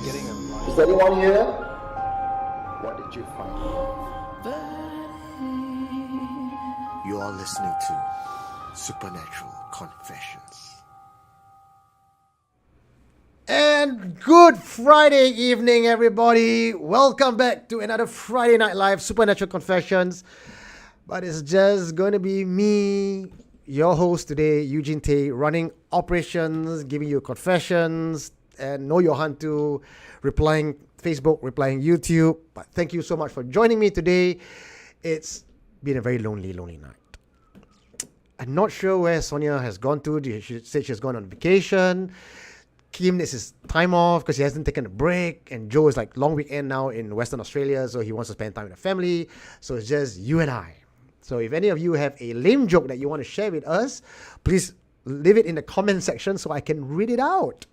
getting a rise. Is anyone here? What did you find? You are listening to Supernatural Confessions. And good Friday evening, everybody. Welcome back to another Friday Night Live Supernatural Confessions. But it's just going to be me, your host today, Eugene Tay, running operations, giving you confessions, and Know Your Hantu, replying Facebook, replying YouTube. But thank you so much for joining me today. It's been a very lonely night. I'm not sure where Sonia has gone to. She said she's gone on vacation. Kim is his time off because he hasn't taken a break. And Joe is like long weekend now in Western Australia, so he wants to spend time with the family. So it's just you and I. So if any of you have a lame joke that you want to share with us, please leave it in the comment section so I can read it out.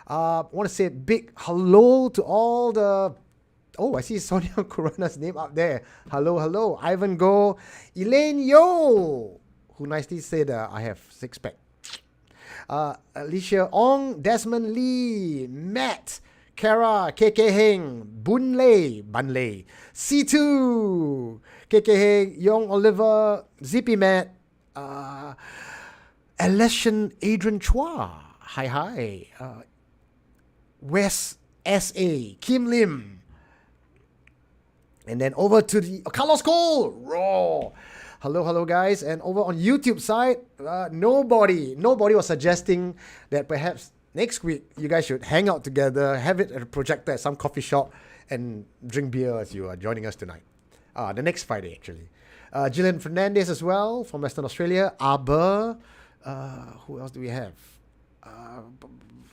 I want to say a big hello to all the... Oh, I see Sonia Kurana's name up there. Hello. Ivan Go. Elaine Yo, who nicely said I have six-pack. Alicia Ong, Desmond Lee, Matt, Cara, KK Heng, Bunlei, C2, KK Heng, Young Oliver, Zippy Matt, Alessian Adrian Chua, hi, Wes S.A., Kim Lim, and then over to the Carlos Cole, Raw. Hello guys, and over on YouTube side, nobody was suggesting that perhaps next week you guys should hang out together, have it at a projector at some coffee shop, and drink beer as you are joining us tonight. The next Friday actually. Gillian Fernandez as well from Western Australia. Aber, who else do we have?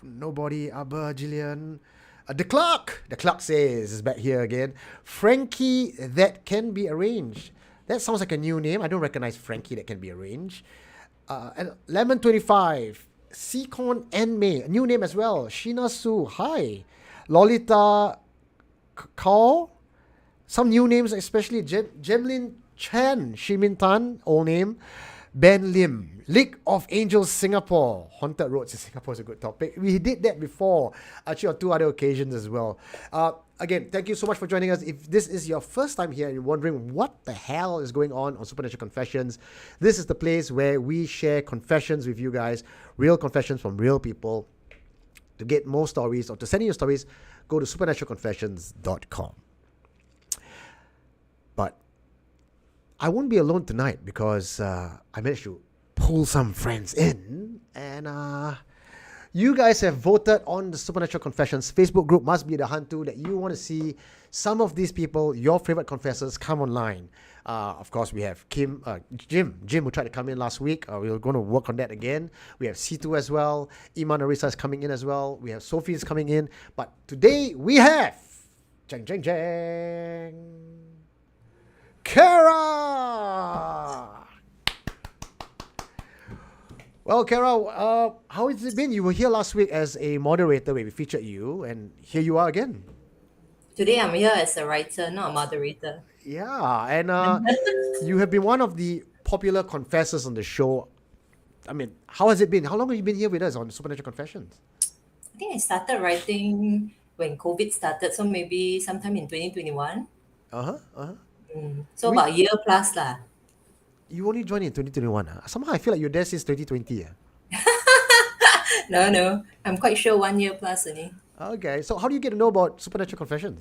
Nobody. Aber, Gillian. The Clark says is back here again. Frankie, that can be arranged. That sounds like a new name. I don't recognize Frankie that can be arranged. And Lemon25, Seacon and May, a new name as well. Sheena Su, hi. Lolita Kao, some new names, especially Jemlin Chan, Shimin Tan, old name. Ben Lim, League of Angels Singapore. Haunted Roads in Singapore is a good topic. We did that before, actually on two other occasions as well. Again, thank you so much for joining us. If this is your first time here and you're wondering what the hell is going on Supernatural Confessions, this is the place where we share confessions with you guys, real confessions from real people. To get more stories or to send in your stories, go to supernaturalconfessions.com. But I won't be alone tonight because I managed to pull some friends in, and you guys have voted on the Supernatural Confessions Facebook group, Must Be the Hantu, that you want to see some of these people, your favorite confessors, come online. Of course, we have Jim, who tried to come in last week. We're going to work on that again. We have C2 as well. Iman Arisa is coming in as well. We have Sophie is coming in. But today we have Cara! Well, Cara, how has it been? You were here last week as a moderator where we featured you, and here you are again. Today I'm here as a writer, not a moderator. Yeah, and you have been one of the popular confessors on the show. I mean, how has it been? How long have you been here with us on Supernatural Confessions? I think I started writing when COVID started, so maybe sometime in 2021. So about a year plus lah. You only joined in 2021. Somehow I feel like you're there since 2020. No. I'm quite sure 1 year plus only. Okay, so how do you get to know about Supernatural Confessions?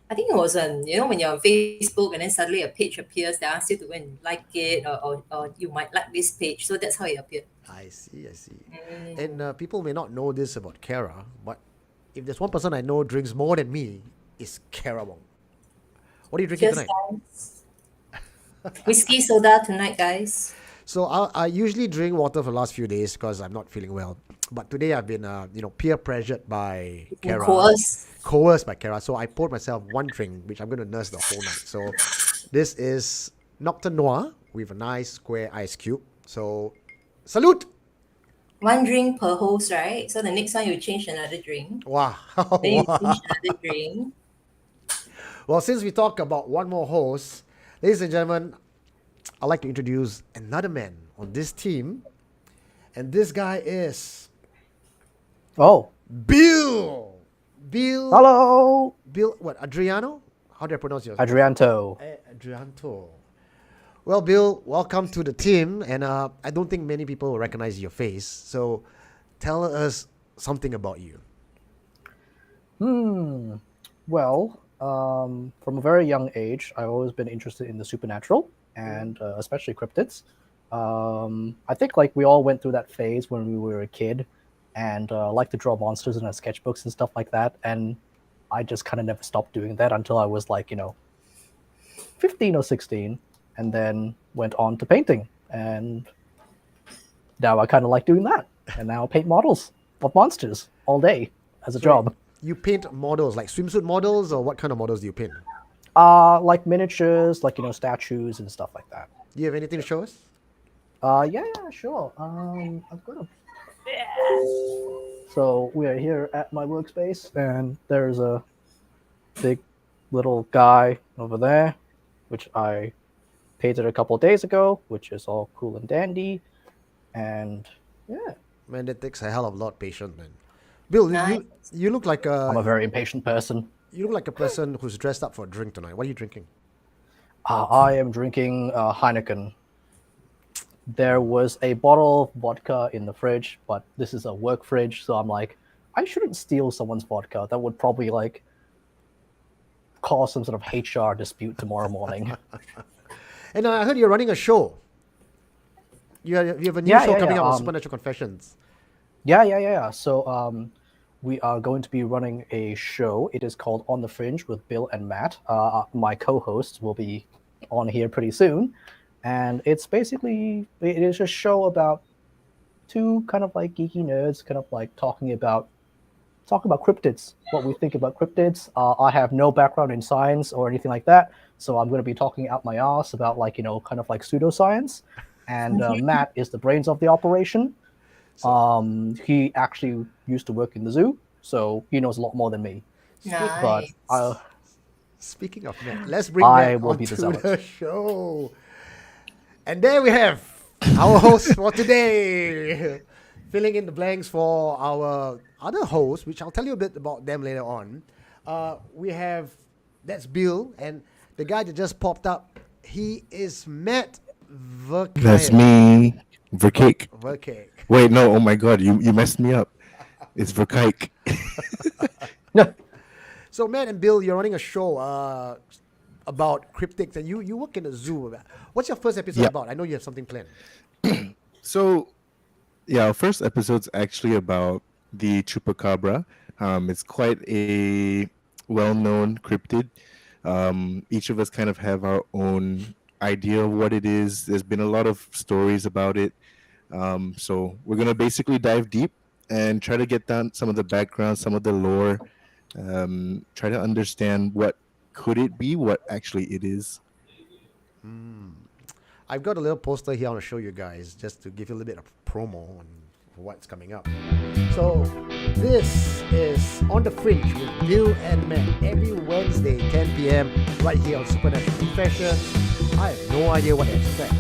I think it was when you're on Facebook and then suddenly a page appears that asks you to go and like it or you might like this page. So that's how it appeared. I see. And people may not know this about Cara, but if there's one person I know drinks more than me, it's Cara Wong. What are you drinking tonight? Guys. Whiskey soda tonight, guys. So I usually drink water for the last few days because I'm not feeling well. But today I've been, peer pressured by Cara. Coerced by Cara. So I poured myself one drink, which I'm going to nurse the whole night. So this is Nocturne Noir with a nice square ice cube. So salute! One drink per host, right? So the next one you change another drink. Wow. Then you change another drink. Well, since we talk about one more host, ladies and gentlemen, I'd like to introduce another man on this team. And this guy is... Oh. Bill! Bill. Hello, Bill, what? Adriano? How do I pronounce yours? Adrianto. Adrianto. Well, Bill, welcome to the team. And I don't think many people will recognize your face. So tell us something about you. Well, from a very young age, I've always been interested in the supernatural and especially cryptids. I think like we all went through that phase when we were a kid and like to draw monsters in our sketchbooks and stuff like that. And I just kind of never stopped doing that until I was like, 15 or 16, and then went on to painting. And now I kind of like doing that. And now I paint models of monsters all day as a job. You paint models, like swimsuit models, or what kind of models do you paint? Like miniatures, like statues and stuff like that. Do you have anything to show us? Yeah, sure. I've got a. So we are here at my workspace, and there's a big little guy over there, which I painted a couple of days ago, which is all cool and dandy, and yeah. Man, that takes a hell of a lot of patience, man. Bill, Nice. you look like I'm a very impatient person. you look like a person who's dressed up for a drink tonight. What are you drinking? I am drinking Heineken. There was a bottle of vodka in the fridge, but this is a work fridge, so I'm like, I shouldn't steal someone's vodka. That would probably like cause some sort of HR dispute tomorrow morning. And I heard you're running a show. You have a new show coming out on Supernatural Confessions. Yeah. So we are going to be running a show. It is called On the Fringe with Bill and Matt. My co-hosts will be on here pretty soon. And it is a show about two kind of like geeky nerds kind of like talking about cryptids, what we think about cryptids. I have no background in science or anything like that, so I'm going to be talking out my ass about like kind of like pseudoscience. And Matt is the brains of the operation. He actually used to work in the zoo, so he knows a lot more than me. Nice. But Speaking of Matt, let's bring I Matt will be onto the zealot. the show. And there we have our host for today. Filling in the blanks for our other hosts, which I'll tell you a bit about them later on. That's Bill, and the guy that just popped up, he is Matt Verkijk. That's me, Verkijk. Verkijk. Wait, no, oh my god, you messed me up. It's Verkijk. So Matt and Bill, you're running a show about cryptids, and you work in a zoo. What's your first episode Yeah. about? I know you have something planned. So, yeah, our first episode's actually about the chupacabra. It's quite a well-known cryptid. Each of us kind of have our own idea of what it is. There's been a lot of stories about it. So we're going to basically dive deep and try to get down some of the background, some of the lore, try to understand what could it be, what actually it is. I've got a little poster here I want to show you guys just to give you a little bit of promo on what's coming up. So this is On the Fringe with Bill and Matt every Wednesday 10 p.m. right here on Supernatural Confessions. I have no idea what to expect,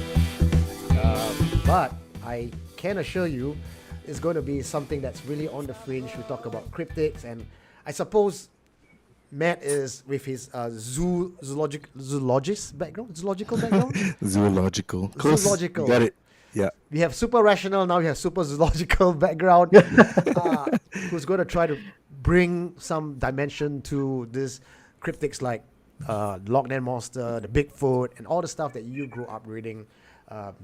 but I can assure you it's going to be something that's really on the fringe. We talk about cryptids, and I suppose Matt is with his zoologist background, zoological background. Zoological. Close. Zoological. You got it. Yeah. We have super rational, now we have super zoological background, who's going to try to bring some dimension to this cryptids like Loch Ness Monster, the Bigfoot, and all the stuff that you grew up reading.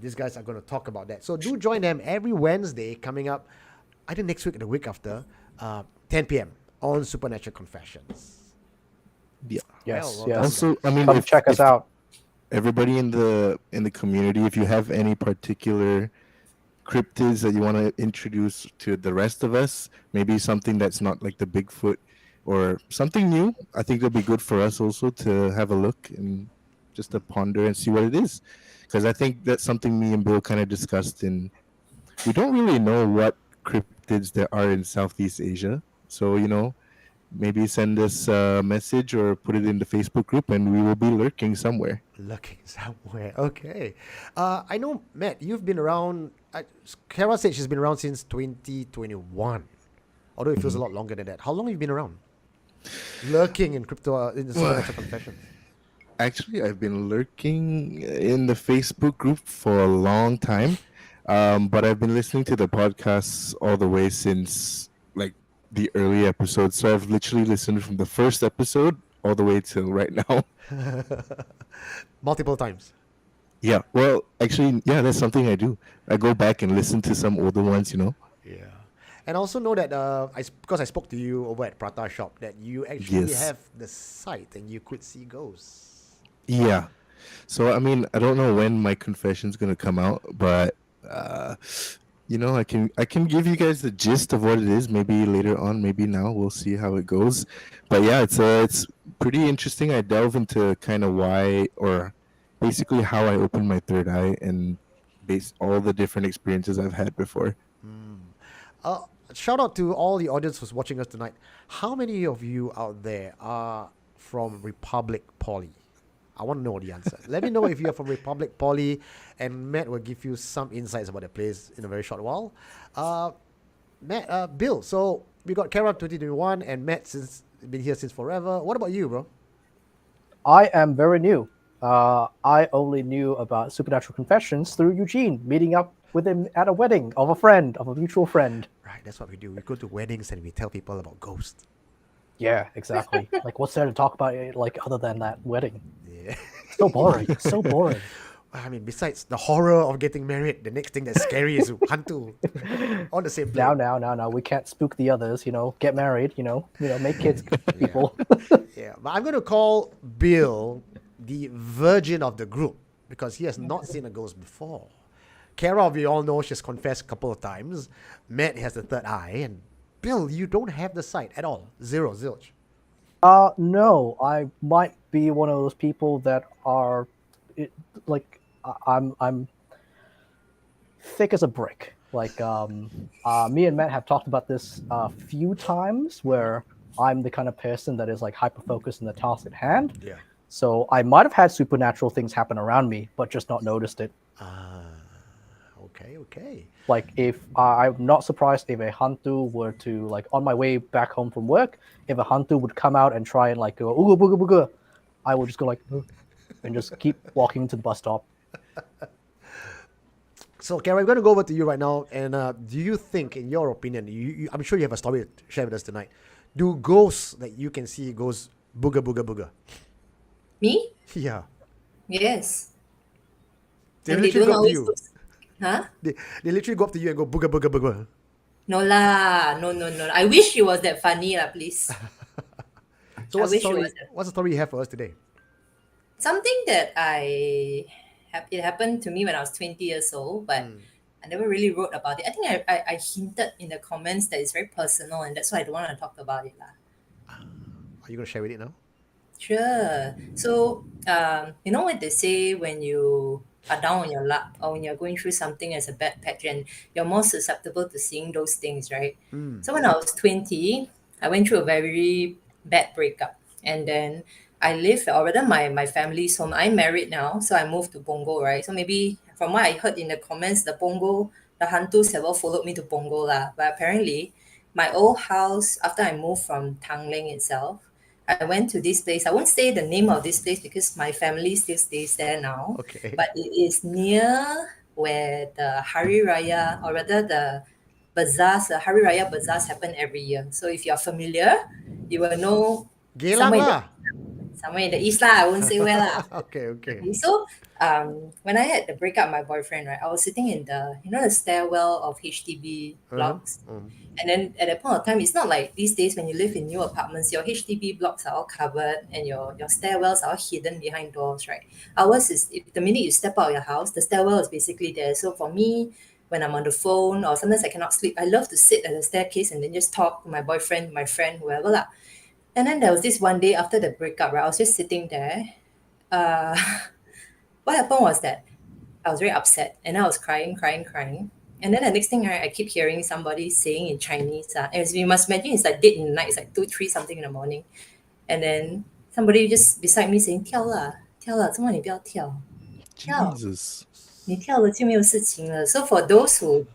These guys are going to talk about that. So do join them every Wednesday coming up, either next week or the week after, 10 p.m. on Supernatural Confessions. Yeah. Yes, Well, yes. Also, I mean, Come check us out. Everybody in the community, if you have any particular cryptids that you want to introduce to the rest of us, maybe something that's not like the Bigfoot or something new, I think it'll be good for us also to have a look and just to ponder and see what it is. Because I think that's something me and Bill kind of discussed, and we don't really know what cryptids there are in Southeast Asia. So, maybe send us a message or put it in the Facebook group, and we will be lurking somewhere. Looking somewhere. Okay. I know, Matt, you've been around. Cara said she's been around since 2021. Although it feels a lot longer than that. How long have you been around? lurking in the supernatural confessions? Actually, I've been lurking in the Facebook group for a long time, but I've been listening to the podcasts all the way since like the early episodes. So I've literally listened from the first episode all the way till right now. Multiple times. Yeah, well, actually, yeah, that's something I do. I go back and listen to some older ones. Yeah. And I also know that because I spoke to you over at Prata Shop, that you actually Yes. have the sight and you could see ghosts. Yeah. So I mean, I don't know when my confession's gonna come out, but uh, I can give you guys the gist of what it is. Maybe later on, maybe now. We'll see how it goes. But yeah, it's pretty interesting. I delve into kind of why, or basically how I opened my third eye and base all the different experiences I've had before. Uh, Shout out to all the audience who's watching us tonight. How many of you out there are from Republic Poly? I want to know the answer. Let me know if you're from Republic Poly, and Matt will give you some insights about the place in a very short while. Bill, so we got Cara 2021 and Matt since been here since forever. What about you, bro? I am very new. I only knew about Supernatural Confessions through Eugene, meeting up with him at a wedding of a mutual friend. Right, that's what we do. We go to weddings and we tell people about ghosts. Yeah, exactly. Like, what's there to talk about, like, other than that wedding? Yeah. So boring. So boring. I mean, besides the horror of getting married, the next thing that's scary is hantu on the same plane. Now, we can't spook the others. Get married. Make kids, people. Yeah, but I'm going to call Bill the virgin of the group because he has not seen a ghost before. Cara, we all know she's confessed a couple of times. Matt has the third eye, and Bill, you don't have the sight at all. Zero, zilch. No, I might be one of those people that are, like, I'm thick as a brick. Like, me and Matt have talked about this a few times, where I'm the kind of person that is like hyper focused on the task at hand. Yeah. So I might have had supernatural things happen around me, but just not noticed it. Okay. Like, if I'm not surprised if a hantu were to, like, on my way back home from work, if a hantu would come out and try and like go ooga booga booga, I would just go like and just keep walking to the bus stop. So, Cara, I'm going to go over to you right now. And do you think, in your opinion, I'm sure you have a story to share with us tonight. Do ghosts that you can see goes booga booga booga? Me? Yeah. Yes. They And they literally don't go up to always you. look. Huh? They literally go up to you and go booga booga booga. No lah. No. I wish it was that funny lah, please. So I wish it was that. what's the story you have for us today? Something that it happened to me when I was 20 years old, but I never really wrote about it. I think I hinted in the comments that it's very personal, and that's why I don't want to talk about it lah. Are you going to share with it now? Sure. So, you know what they say when you are down on your luck or when you're going through something as a bad patch and you're more susceptible to seeing those things, right? So when I was 20, I went through a very bad breakup. And then I lived, or rather my family's home. I'm married now, so I moved to Punggol, right? So maybe from what I heard in the comments, the hantus have all followed me to Punggol lah. But apparently, my old house, after I moved from Tanglin itself, I went to this place. I won't say the name of this place because my family still stays there now. Okay. But it is near where the Hari Raya, or rather the bazaars, the Hari Raya bazaars happen every year. So if you're familiar, you will know Geylang lah. somewhere in the east lah. I won't say where lah. Okay. So when I had the breakup with my boyfriend, right, I was sitting in the stairwell of HDB blocks. And then at that point of time, it's not like these days when you live in new apartments, your HDB blocks are all covered and your stairwells are all hidden behind doors, right? Ours is, the minute you step out of your house, the stairwell is basically there. So for me, when I'm on the phone or sometimes I cannot sleep, I love to sit at the staircase and then just talk to my boyfriend, my friend, whoever lah. And then there was this one day after the breakup, right? I was just sitting there. What happened was that I was very upset and I was crying. And then the next thing, I keep hearing somebody saying in Chinese. As you must imagine, it's like dead in the night. It's like 2, 3 something in the morning. And then somebody just beside me saying, 跳啦,怎么你不要跳? Jesus. 你跳了就没有事情了. So for those who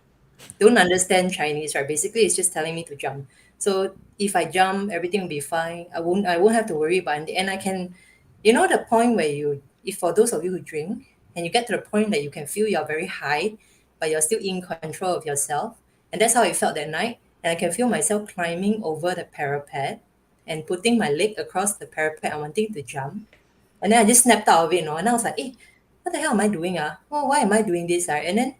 don't understand Chinese, right, basically it's just telling me to jump. So if I jump, everything will be fine. I won't have to worry about it. And I can, the point where if for those of you who drink, and you get to the point that you can feel you're very high, but you're still in control of yourself. And that's how it felt that night. And I can feel myself climbing over the parapet and putting my leg across the parapet and wanting to jump. And then I just snapped out of it, and I was like, what the hell am I doing? Oh, why am I doing this? Right? And then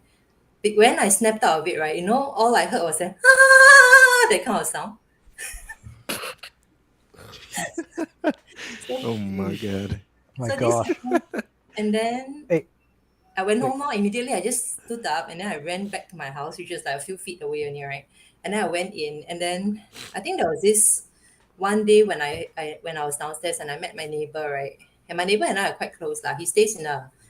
when I snapped out of it, right, all I heard was that kind of sound. Oh my god. My So this gosh. happened. And then Hey, I went wait. home now. Immediately, I just stood up and then I ran back to my house, which is like a few feet away only, right? And then I went in, and then I think there was this one day when I was downstairs and I met my neighbor, right? And my neighbor and I are quite close, lah. He stays in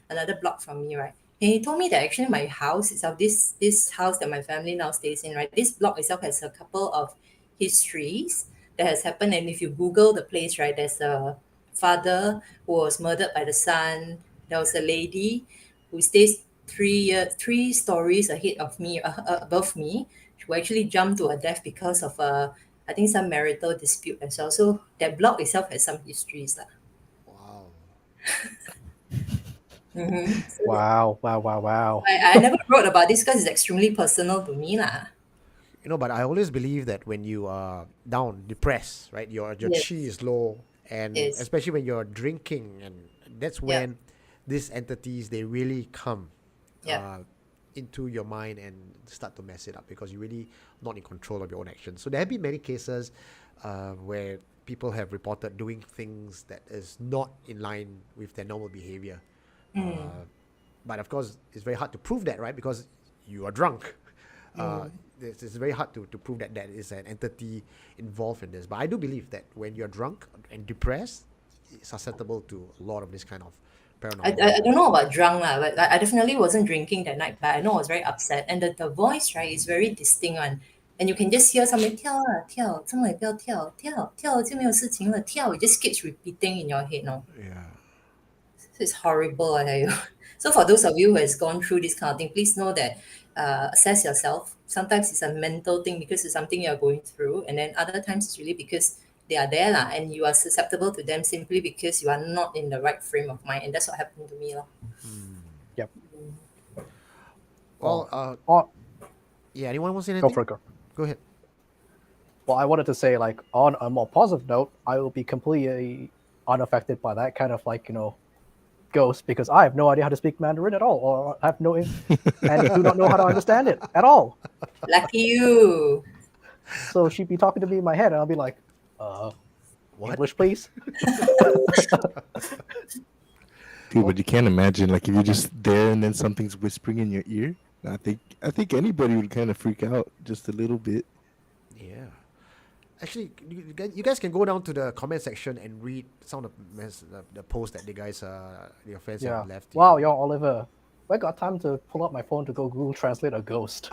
another block from me, right? And he told me that actually my house itself, this house that my family now stays in, right? This block itself has a couple of histories that has happened. And if you Google the place, right, there's a father who was murdered by the son. There was a lady who stays 3 stories ahead of me, above me, who actually jumped to her death because of I think some marital dispute as well. So that block itself has some histories, lah. Wow. So Wow, wow, wow, wow. I never wrote about this because it's extremely personal to me, lah. But I always believe that when you are down, depressed, right, your Yes, chi is low, and yes, especially when you're drinking, and that's yeah, when these entities they really come yeah. uh, into your mind and start to mess it up because you're really not in control of your own actions. So there have been many cases where people have reported doing things that is not in line with their normal behavior. But of course, it's very hard to prove that, right? Because you are drunk. It's very hard to prove that there is an entity involved in this. But I do believe that when you're drunk and depressed, it's susceptible to a lot of this kind of paranormal. I don't know about drunk, lah, but I definitely wasn't drinking that night, but I know I was very upset. And the voice, right, is very distinct one. And you can just hear somebody 跳啊跳，这么也不要跳，跳就没有事情了，跳. It just keeps repeating in your head, no? Yeah. So it's horrible, I tell you. So for those of you who has gone through this kind of thing, please know that assess yourself. Sometimes it's a mental thing because it's something you're going through, and then other times it's really because they are there lah, and you are susceptible to them simply because you are not in the right frame of mind, and that's what happened to me, lah. Yep. Well, Oh, yeah. Anyone want to say go anything? for it, go. Go ahead. Well, I wanted to say, like, on a more positive note, I will be completely unaffected by that kind of, ghost, because I have no idea how to speak Mandarin at all, or I have and do not know how to understand it at all. Lucky you. So she'd be talking to me in my head, and I'll be like, What? English, please. Dude, but you can't imagine like if you're just there and then something's whispering in your ear. I think anybody would kind of freak out just a little bit. Yeah. Actually, you guys can go down to the comment section and read some of the posts that your friends Yeah. have left. Wow, yo, Oliver, I got time to pull up my phone to go Google Translate a ghost.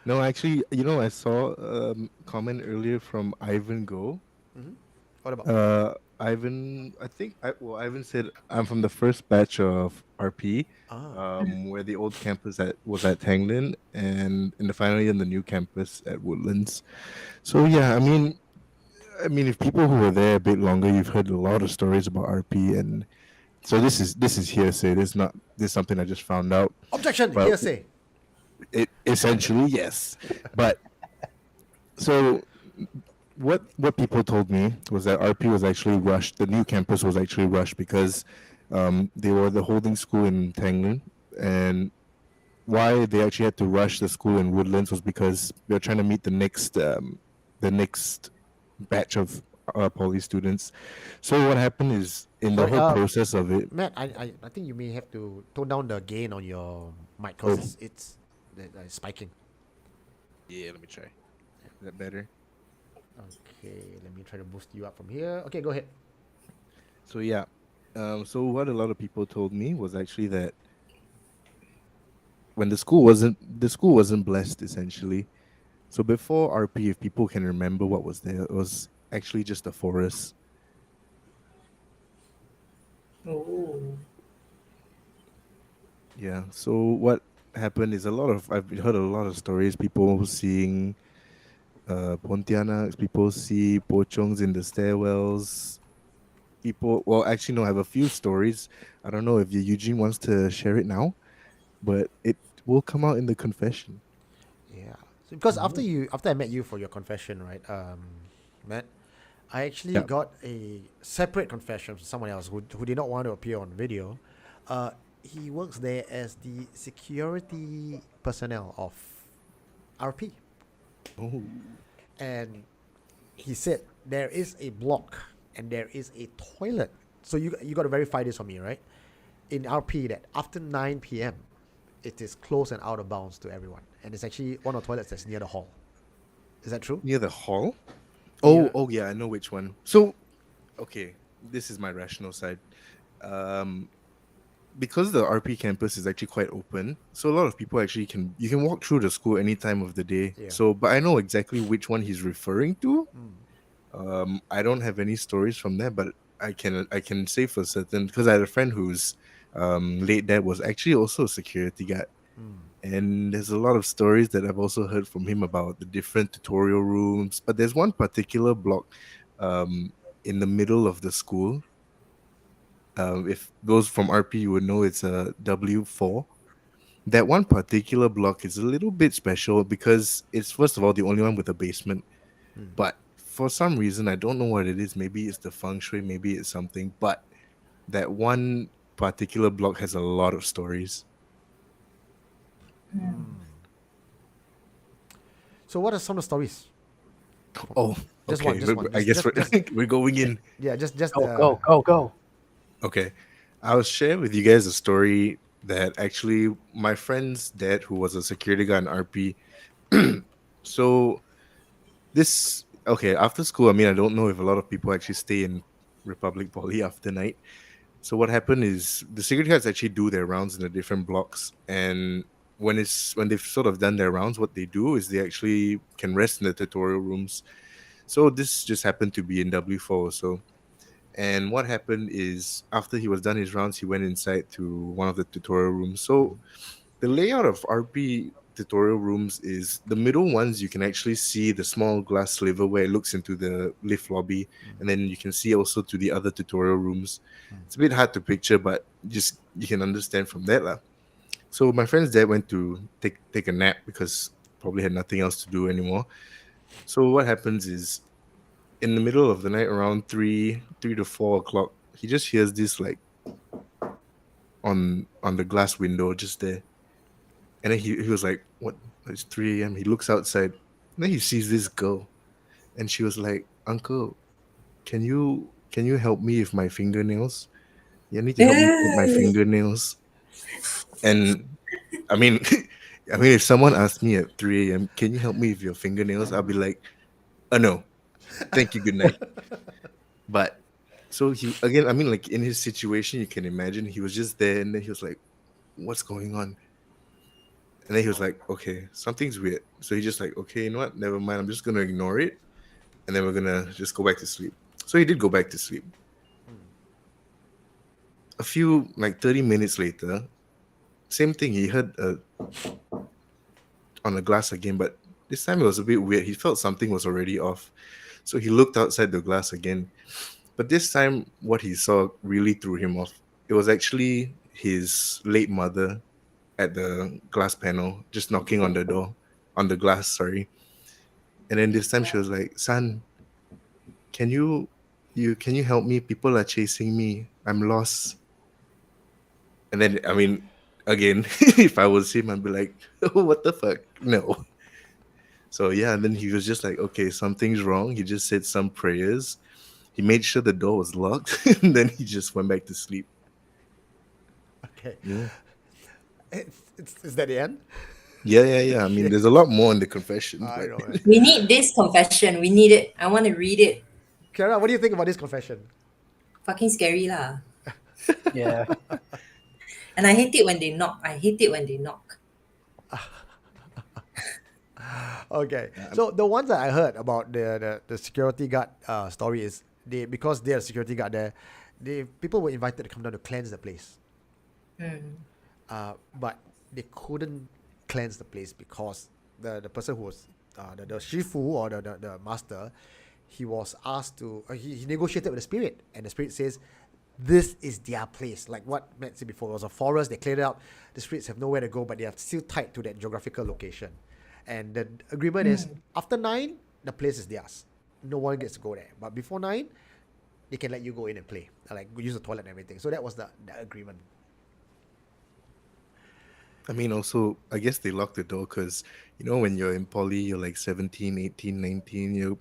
No, actually, I saw a comment earlier from Ivan Go. What about? Ivan, Ivan said, I'm from the first batch of RP, where the old campus was at Tanglin, and in the final year in the new campus at Woodlands. So yeah, I mean, if people who were there a bit longer, you've heard a lot of stories about RP, and so this is hearsay. This is something I just found out. Objection. Well, Hearsay. It essentially yes, but so what people told me was that RP was actually rushed. The new campus was actually rushed because they were the holding school in Tanglin, and why they actually had to rush the school in Woodlands was because they were trying to meet the next batch of poly students. So what happened is in the Sorry, whole process of it. Matt, I think you may have to tone down the gain on your mic because it's spiking. Yeah, let me try. Is that better? Okay, let me try to boost you up from here. Okay, go ahead. So yeah, so what a lot of people told me was actually that when the school wasn't blessed essentially. So before RP, if people can remember what was there, it was actually just a forest. Oh. Yeah. So what happened is I've heard a lot of stories. People seeing Pontianaks. People see pochongs in the stairwells. People, well, actually, no, I have a few stories. I don't know if Eugene wants to share it now, but it will come out in the confession. Yeah. So because after I met you for your confession, right, Matt, I actually Yeah. got a separate confession from someone else who did not want to appear on video. He works there as the security personnel of RP, Oh. and he said there is a block and there is a toilet. So you got to verify this for me, right? In RP, that after 9 p.m., it is closed and out of bounds to everyone, and it's actually one of the toilets that's near the hall. Is that true? Near the hall? Yeah. Oh, yeah, I know which one. So, okay, this is my rational side. Um, because the RP campus is actually quite open, so a lot of people actually you can walk through the school any time of the day. Yeah. So, but I know exactly which one he's referring to. I don't have any stories from there, but I can say for certain because I had a friend whose late dad was actually also a security guard, and there's a lot of stories that I've also heard from him about the different tutorial rooms. But there's one particular block um, in the middle of the school. If those from RP you would know, it's a W4. That one particular block is a little bit special because it's first of all the only one with a basement. But for some reason, I don't know what it is. Maybe it's the feng shui, maybe it's something. But that one particular block has a lot of stories. So what are some of the stories? Oh, Just okay. one. I guess we're going in. Yeah, just Go. Okay. I'll share with you guys a story that actually my friend's dad, who was a security guard in RP. So this, okay, after school, I mean, I don't know if a lot of people actually stay in Republic Poly after night. So what happened is the security guards actually do their rounds in the different blocks, and when they've sort of done their rounds, what they do is they actually can rest in the tutorial rooms. So this just happened to be in W4. So, and what happened is after he was done his rounds, he went inside to one of the tutorial rooms. So the layout of RP tutorial rooms is the middle ones you can actually see the small glass sliver where it looks into the lift lobby, and then you can see also to the other tutorial rooms. It's a bit hard to picture, but just you can understand from that lah. So my friend's dad went to take a nap because probably had nothing else to do anymore. So what happens is in the middle of the night around 3 to 4 o'clock, he just hears this like on the glass window just there. And then he was like, "What? It's 3 a.m." He looks outside. And then he sees this girl. And she was like, "Uncle, can you help me with my fingernails? You need to help me with my fingernails." And I mean I mean if someone asked me at 3 a.m., "Can you help me with your fingernails?" I'll be like, "Oh no. Thank you, good night." But so he again, I mean, like in his situation, you can imagine he was just there and then he was like, "What's going on?" And then he was like, "Okay, something's weird." So he just like, "Okay, you know what? Never mind. I'm just gonna ignore it, and then we're gonna just go back to sleep." So he did go back to sleep. A few like 30 minutes later, same thing. He heard on the glass again, but this time it was a bit weird. He felt something was already off, so he looked outside the glass again. But this time, what he saw really threw him off. It was actually his late mother at the glass panel, just knocking on the door, on the glass, sorry. And then this time she was like, "Son, can you help me? People are chasing me. I'm lost." And then I mean, again, if I was him, I'd be like, "Oh, what the fuck? No." So yeah, and then he was just like, "Okay, something's wrong." He just said some prayers. He made sure the door was locked, and then he just went back to sleep. Okay. Yeah. Is that the end? Yeah. I mean, there's a lot more in the confession. I But know. Man. We need this confession. We need it. I want to read it. Cara, what do you think about this confession? Fucking scary lah. Yeah. And I hate it when they knock. I hate it when they knock. Okay. So the ones that I heard about the security guard story is because they're a security guard there, people were invited to come down to cleanse the place. But they couldn't cleanse the place because the person who was the shifu or the master, he was asked to he negotiated with the spirit, and the spirit says, this is their place. Like what Matt said before, it was a forest. They cleared it out. The spirits have nowhere to go, but they are still tied to that geographical location. And the agreement is after 9, the place is theirs. No one gets to go there. But before 9, they can let you go in and play, like use the toilet and everything. So that was the agreement. I mean, also, I guess they lock the door because, when you're in poly, you're like 17, 18, 19, you're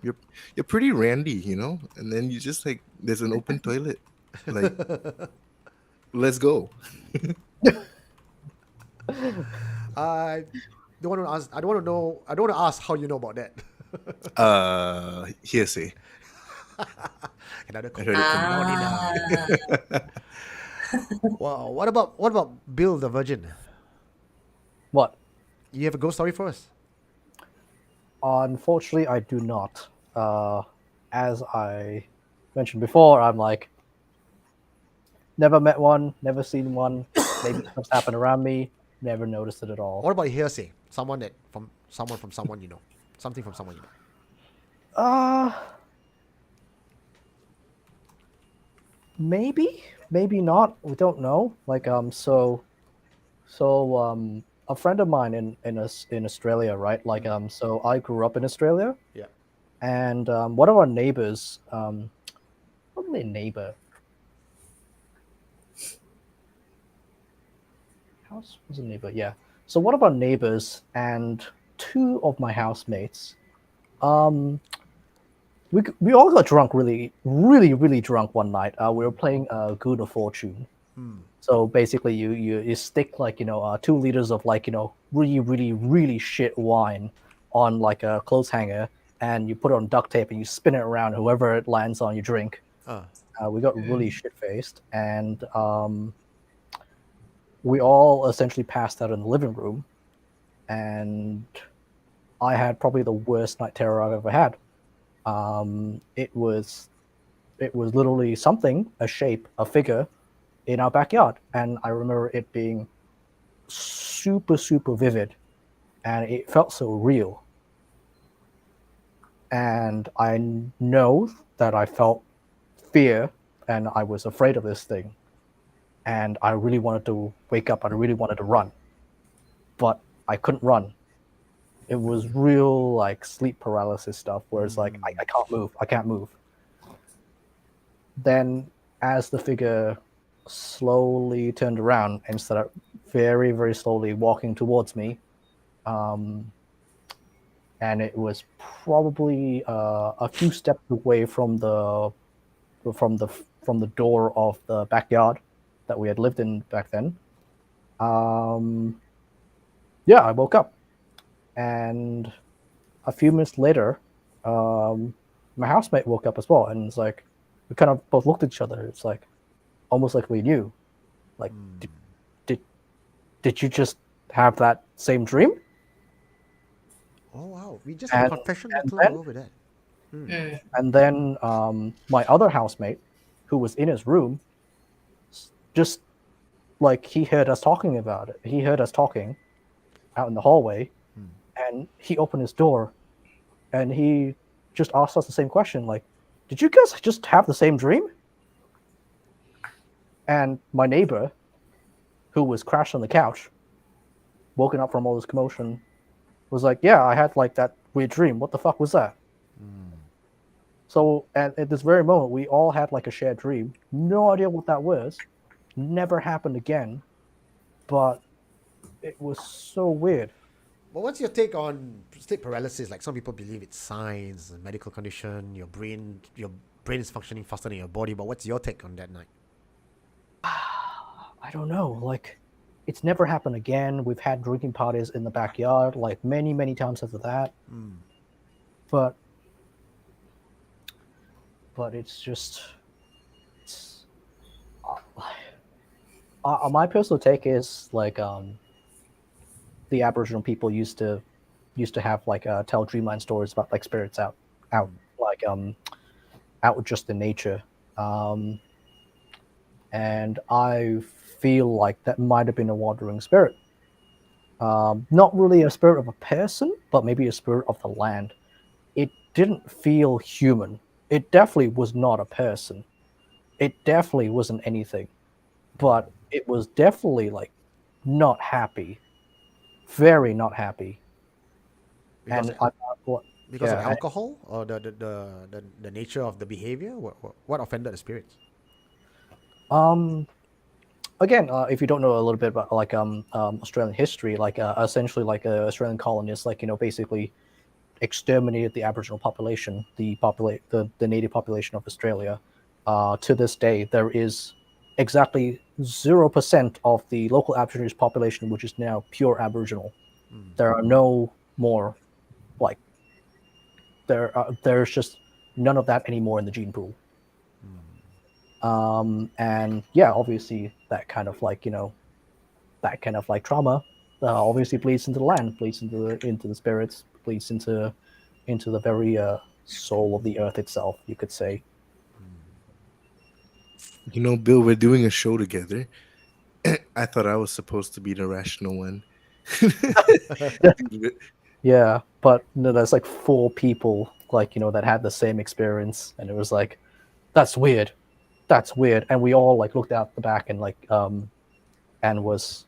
pretty randy, and then you just like, there's an open toilet. Like, let's go. I don't want to ask. I don't want to know. I don't want to ask how you know about that. Hearsay. Another I heard it from Wow. What about Bill the Virgin? What? You have a ghost story for us? Unfortunately, I do not. As I mentioned before, I'm like, never met one, never seen one. Maybe stuff's happened around me, never noticed it at all. What about hearsay? Someone from someone you know. Something from someone you know. Maybe not. We don't know. Like so a friend of mine in Australia, right? Like so I grew up in Australia. Yeah. And one of our neighbors, probably a neighbor. House was a neighbor, yeah. So one of our neighbors and 2 of my housemates, we all got drunk, really, really, really drunk one night. We were playing Good of Fortune. So basically, you stick like 2 liters of like really, really, really shit wine on like a clothes hanger, and you put it on duct tape and you spin it around. Whoever it lands on, you drink. We got really shit faced, and we all essentially passed out in the living room, and I had probably the worst night terror I've ever had. It was literally something, a shape, a figure in our backyard, and I remember it being super, super vivid, and it felt so real. And I know that I felt fear, and I was afraid of this thing, and I really wanted to wake up, and I really wanted to run, but I couldn't run. It was real like sleep paralysis stuff, where it's like I can't move. Then as the figure slowly turned around and started very, very slowly walking towards me, and it was probably a few steps away from the door of the backyard that we had lived in back then. Yeah, I woke up, and a few minutes later, my housemate woke up as well, and it's like we kind of both looked at each other. It's like almost like we knew. Like, did you just have that same dream? Oh wow, we just had a confession not too long ago with that. And then my other housemate, who was in his room, just like he heard us talking about it. He heard us talking out in the hallway, and he opened his door, and he just asked us the same question, like, did you guys just have the same dream? And my neighbor, who was crashed on the couch, woken up from all this commotion, was like, yeah, I had like that weird dream. What the fuck was that? So at this very moment, we all had like a shared dream. No idea what that was. Never happened again. But it was so weird. Well, what's your take on sleep paralysis? Like some people believe it's science, a medical condition, your brain is functioning faster than your body. But what's your take on that night? I don't know. Like, it's never happened again. We've had drinking parties in the backyard, like many, many times after that. But it's just, my personal take is like the Aboriginal people used to have like tell dreamline stories about like spirits out like out just in nature, and I feel like that might have been a wandering spirit. Not really a spirit of a person, but maybe a spirit of the land. It didn't feel human. It definitely was not a person. It definitely wasn't anything, but it was definitely like not happy, very not happy. Because And I, what, because of yeah, alcohol or the nature of the behavior. What offended the spirits? um, again, if you don't know a little bit about like Australian history, like essentially like Australian colonists, like basically exterminated the Aboriginal population, the native population of Australia. To this day, there is exactly 0% of the local Aborigines population which is now pure Aboriginal. There are no more like there's just none of that anymore in the gene pool. And yeah, obviously that kind of like that kind of like trauma obviously bleeds into the land, bleeds into the spirits, bleeds into the very soul of the earth itself, you could say. Bill, we're doing a show together. I thought I was supposed to be the rational one. Yeah, but there's like four people like that had the same experience, and it was like, that's weird, that's weird, and we all like looked out the back and like and was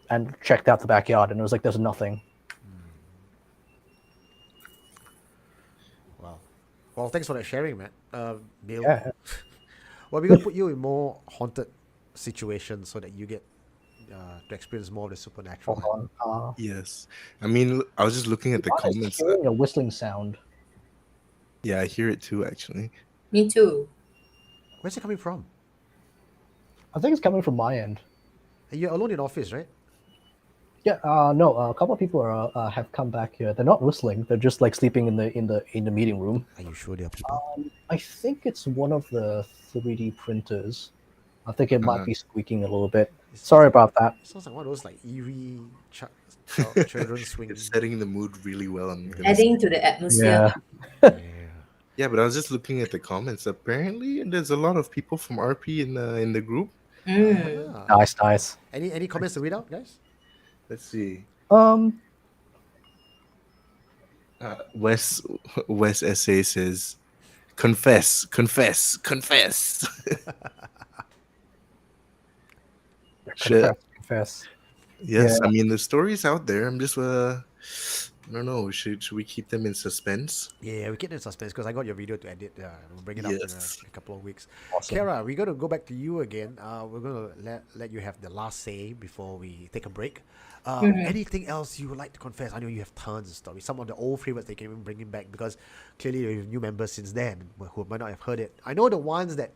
and checked out the backyard, and it was like there's nothing. Wow. Well, thanks for that sharing, man. Bill. Yeah. Well, we're gonna put you in more haunted situations so that you get to experience more of the supernatural. Hold on. Yes. I mean, I was just looking at the I was comments. hearing a whistling sound. Yeah, I hear it too, actually. Me too. Where's it coming from? I think it's coming from my end. You're alone in office, right? Yeah, no, a couple of people are have come back here. They're not whistling. They're just like sleeping in the meeting room. Are you sure there are people? I think it's one of the 3D printers. I think it might Uh, be squeaking a little bit. Sorry about that. It sounds like one of those like eerie children swing. it's setting the mood really well, I'm gonna say. Adding to the atmosphere. Yeah. Yeah, but I was just looking at the comments. Apparently, there's a lot of people from RP in the group. Mm. Ah. Nice, nice. Any comments to read out, guys? Let's see. Um, Wes Essay says, "Confess, confess, confess." Shit. confess. Yes, Yeah. I mean the story's out there. I'm just I don't know. Should we keep them in suspense? Yeah, we keep it in suspense because I got your video to edit. We'll bring it up in Yes. a couple of weeks. Awesome. Cara, we're gonna go back to you again. We're gonna let you have the last say before we take a break. Anything else you would like to confess? I know you have tons of stories. Some of the old favorites they can even bring it back because clearly you have new members since then who might not have heard it. I know the ones that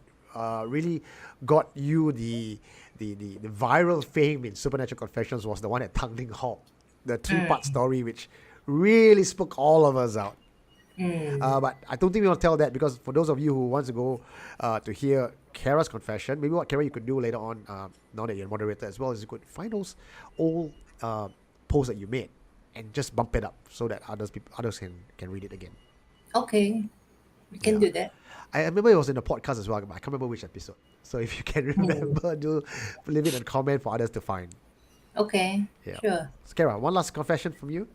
really got you the viral fame in Supernatural Confessions was the one at Tanglin Hall, the 3-part story which really spoke all of us out. But I don't think we want to tell that because for those of you who wants to go to hear Cara's confession, maybe what Cara you could do later on, now that you're a moderator as well, is you could find those old posts that you made and just bump it up so that others can read it again. Okay. We can do that. I remember it was in a podcast as well, but I can't remember which episode. So if you can remember, do leave it in a comment for others to find. Okay. Yeah. Sure. So, Cara, one last confession from you.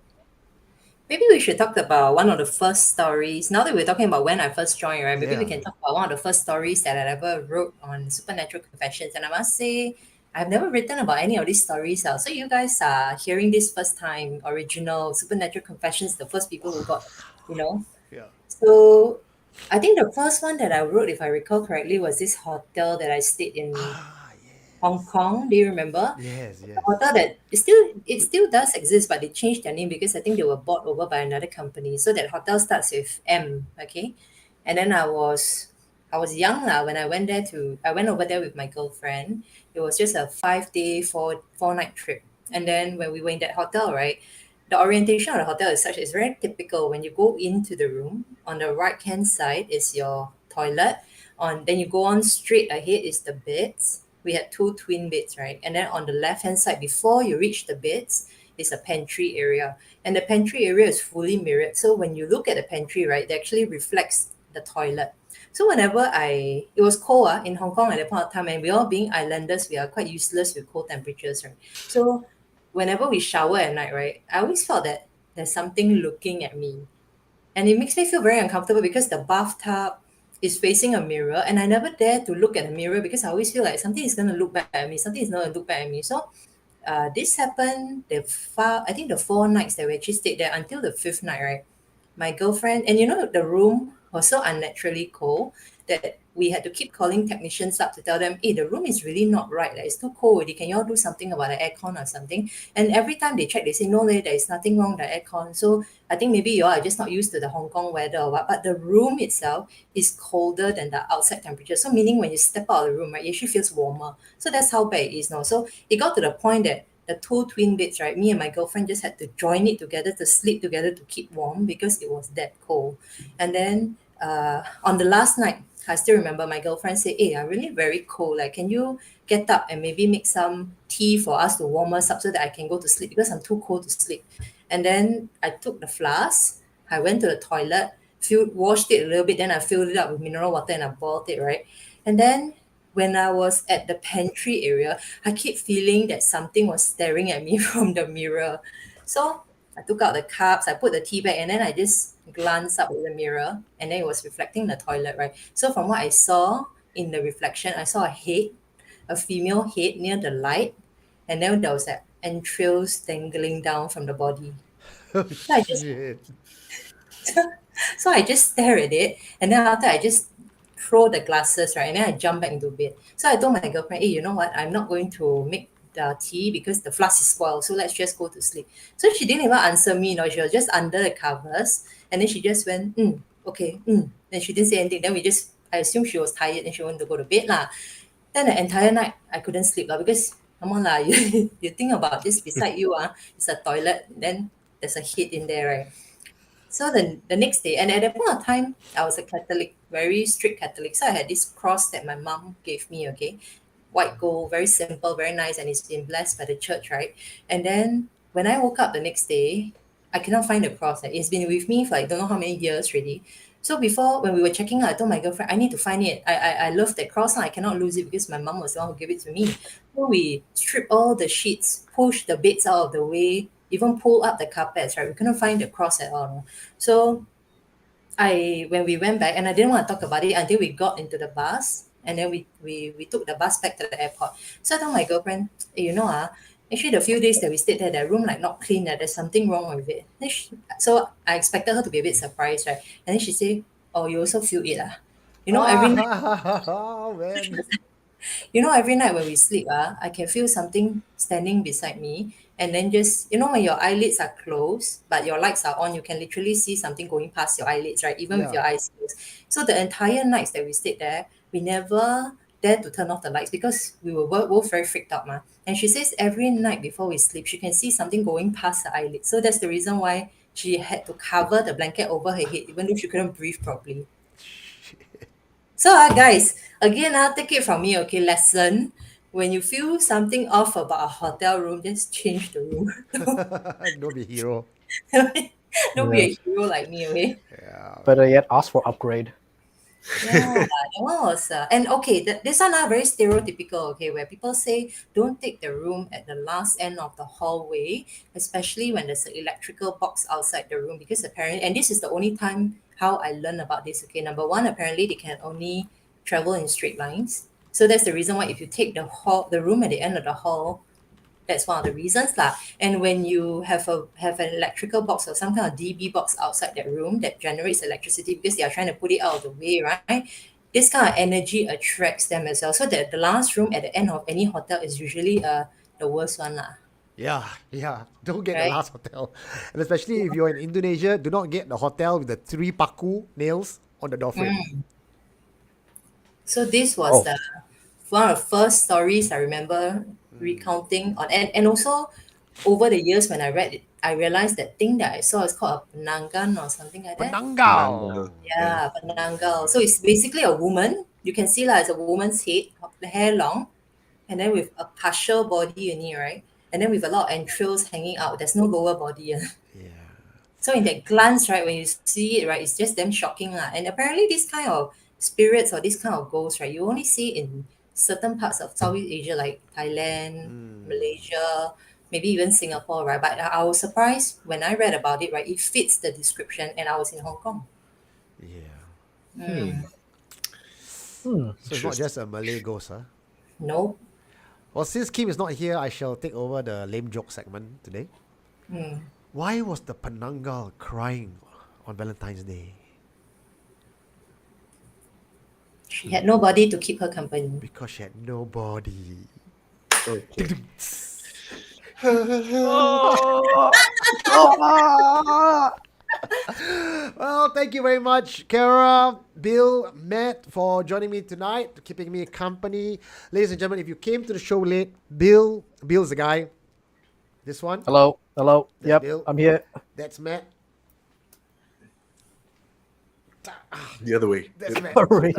Maybe we should talk about one of the first stories. Now that we're talking about when I first joined, right? Maybe we Yeah. can talk about one of the first stories that I ever wrote on Supernatural Confessions. And I must say, I've never written about any of these stories. So you guys are hearing this first time, original Supernatural Confessions, the first people who got, you know. Yeah. So I think the first one that I wrote, if I recall correctly, was this hotel that I stayed in Hong Kong. Do you remember? Yes. A hotel that it still does exist, but they changed their name because I think they were bought over by another company. So that hotel starts with M, okay? And then I was young when I went there I went over there with my girlfriend. It was just a 5-day, four night trip. And then when we were in that hotel, right, the orientation of the hotel is such, it's very typical. When you go into the room, on the right hand side is your toilet. Then you go on straight ahead is the beds. We had 2 twin beds, right? And then on the left hand side, before you reach the beds, is a pantry area. And the pantry area is fully mirrored. So when you look at the pantry, right, it actually reflects the toilet. So it was cold in Hong Kong at that point of time, and we all being islanders, we are quite useless with cold temperatures, right? So whenever we shower at night, right, I always felt that there's something looking at me. And it makes me feel very uncomfortable because the bathtub is facing a mirror and I never dare to look at the mirror because I always feel like something is going to look back at me. Something is going to look back at me. So this happened I think the 4 nights that we actually stayed there until the fifth night, right? My girlfriend, and the room was so unnaturally cold that we had to keep calling technicians up to tell them, hey, the room is really not right. Like, it's too cold already. Can you all do something about the aircon or something? And every time they check, they say, no, there is nothing wrong with the aircon. So I think maybe you all are just not used to the Hong Kong weather or what. But the room itself is colder than the outside temperature. So meaning when you step out of the room, right, it actually feels warmer. So that's how bad it is now. So it got to the point that the two twin beds, right? Me and my girlfriend just had to join it together to sleep together to keep warm because it was that cold. And then on the last night, I still remember my girlfriend said, hey, I'm really very cold. Like, can you get up and maybe make some tea for us to warm us up so that I can go to sleep because I'm too cold to sleep. And then I took the flask, I went to the toilet, washed it a little bit, then I filled it up with mineral water and I boiled it, right? And then when I was at the pantry area, I keep feeling that something was staring at me from the mirror. So I took out the cups, I put the tea bag, and then I just glanced up at the mirror, and then it was reflecting the toilet, right? So from what I saw in the reflection, I saw a female head near the light, and then there was that entrails dangling down from the body. Oh So I just shit. so I just stare at it, and then after I just throw the glasses, right, and then I jump back into bed. So I told my girlfriend, hey, you know what? I'm not going to make the tea because the flask is spoiled. So let's just go to sleep. So she didn't even answer me. She was just under the covers, and then she just went, okay, Then she didn't say anything. Then I assume she was tired and she wanted to go to bed lah. Then the entire night I couldn't sleep lah because come on lah, you think about this beside you it's a toilet. Then there's a head in there, right? So the next day, and at that point of time, I was a Catholic, very strict Catholic. So I had this cross that my mom gave me, okay, white gold, very simple, very nice, and it's been blessed by the church, right? And then when I woke up the next day, I cannot find the cross. Like, it's been with me for like don't know how many years already. So before, when we were checking out, I told my girlfriend, I need to find it. I love that cross. I cannot lose it because my mom was the one who gave it to me. So we stripped all the sheets, pushed the beds out of the way, even pulled up the carpets, right? We couldn't find the cross at all. So when we went back, and I didn't want to talk about it until we got into the bus, and then we took the bus back to the airport. So I told my girlfriend, hey, actually the few days that we stayed there, that room like not clean, that there's something wrong with it. So I expected her to be a bit surprised, right? And then she said, oh, you also feel it every night Man. every night when we sleep, I can feel something standing beside me. And then just, when your eyelids are closed, but your lights are on, you can literally see something going past your eyelids, right? Even with Yeah. your eyes closed. So the entire nights that we stayed there, we never dared to turn off the lights because we were both very freaked out, ma. And she says every night before we sleep, she can see something going past her eyelids. So that's the reason why she had to cover the blanket over her head, even though she couldn't breathe properly. So, guys, again, take it from me, okay? Lesson. When you feel something off about a hotel room, just change the room. Don't be a hero. Don't be a hero like me, okay? Better yet, ask for upgrade. Yeah, that one was, and okay, this one very stereotypical, okay, where people say don't take the room at the last end of the hallway, especially when there's an electrical box outside the room, because apparently, and this is the only time how I learned about this, okay, number one, apparently they can only travel in straight lines. So that's the reason why if you take the room at the end of the hall, that's one of the reasons lah. And when you have an electrical box or some kind of DB box outside that room that generates electricity because they are trying to put it out of the way, right? This kind of energy attracts them as well. So that the last room at the end of any hotel is usually the worst one lah. Yeah. Don't get the Right. last hotel. And especially if you're in Indonesia, do not get the hotel with the 3 paku nails on the door frame. So this was Oh. one of the first stories I remember recounting on, and also over the years when I read it, I realized that thing that I saw is called a penangan or something like that. Penanggal. Yeah, penanggal. So it's basically a woman. You can see like it's a woman's head, the hair long, and then with a partial body in it, right? And then with a lot of entrails hanging out. There's no lower body. Yeah. So in that glance, right, when you see it, right, it's just damn shocking. And apparently this kind of spirits or this kind of ghosts, right, you only see in certain parts of Southeast Asia like Thailand, Malaysia, maybe even Singapore, right? But I was surprised when I read about it, right? It fits the description, and I was in Hong Kong. Yeah. Hmm. So it's not just a Malay ghost, huh? No. Well, since Kim is not here, I shall take over the lame joke segment today. Why was the Penangal crying on Valentine's Day? She had nobody to keep her company. Because she had nobody. Okay. Well, thank you very much, Cara, Bill, Matt, for joining me tonight, keeping me company. Ladies and gentlemen, if you came to the show late, Bill's the guy. This one, Hello. That's Yep, Bill. I'm here. That's Matt. The other way. That's Matt. Sorry.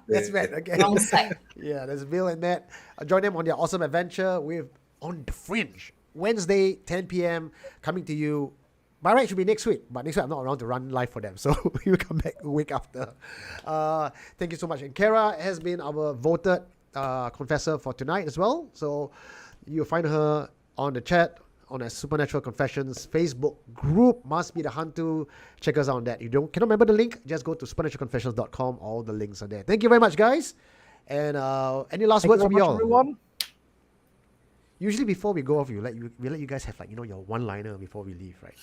That's Matt. Okay. Wrong side. Yeah, that's Bill and Matt. Join them on their awesome adventure with On the Fringe. Wednesday, 10 p.m. coming to you. By right, it should be next week. But next week, I'm not around to run live for them. So we will come back a week after. Thank you so much. And Cara has been our voted confessor for tonight as well. So you'll find her on the chat on a Supernatural Confessions Facebook group. Must be the Hantu. Check us out on that. You cannot remember the link? Just go to supernaturalconfessions.com. All the links are there. Thank you very much, guys. And any last words from y'all? Everyone. Usually before we go off, we let you guys have your one-liner before we leave, right?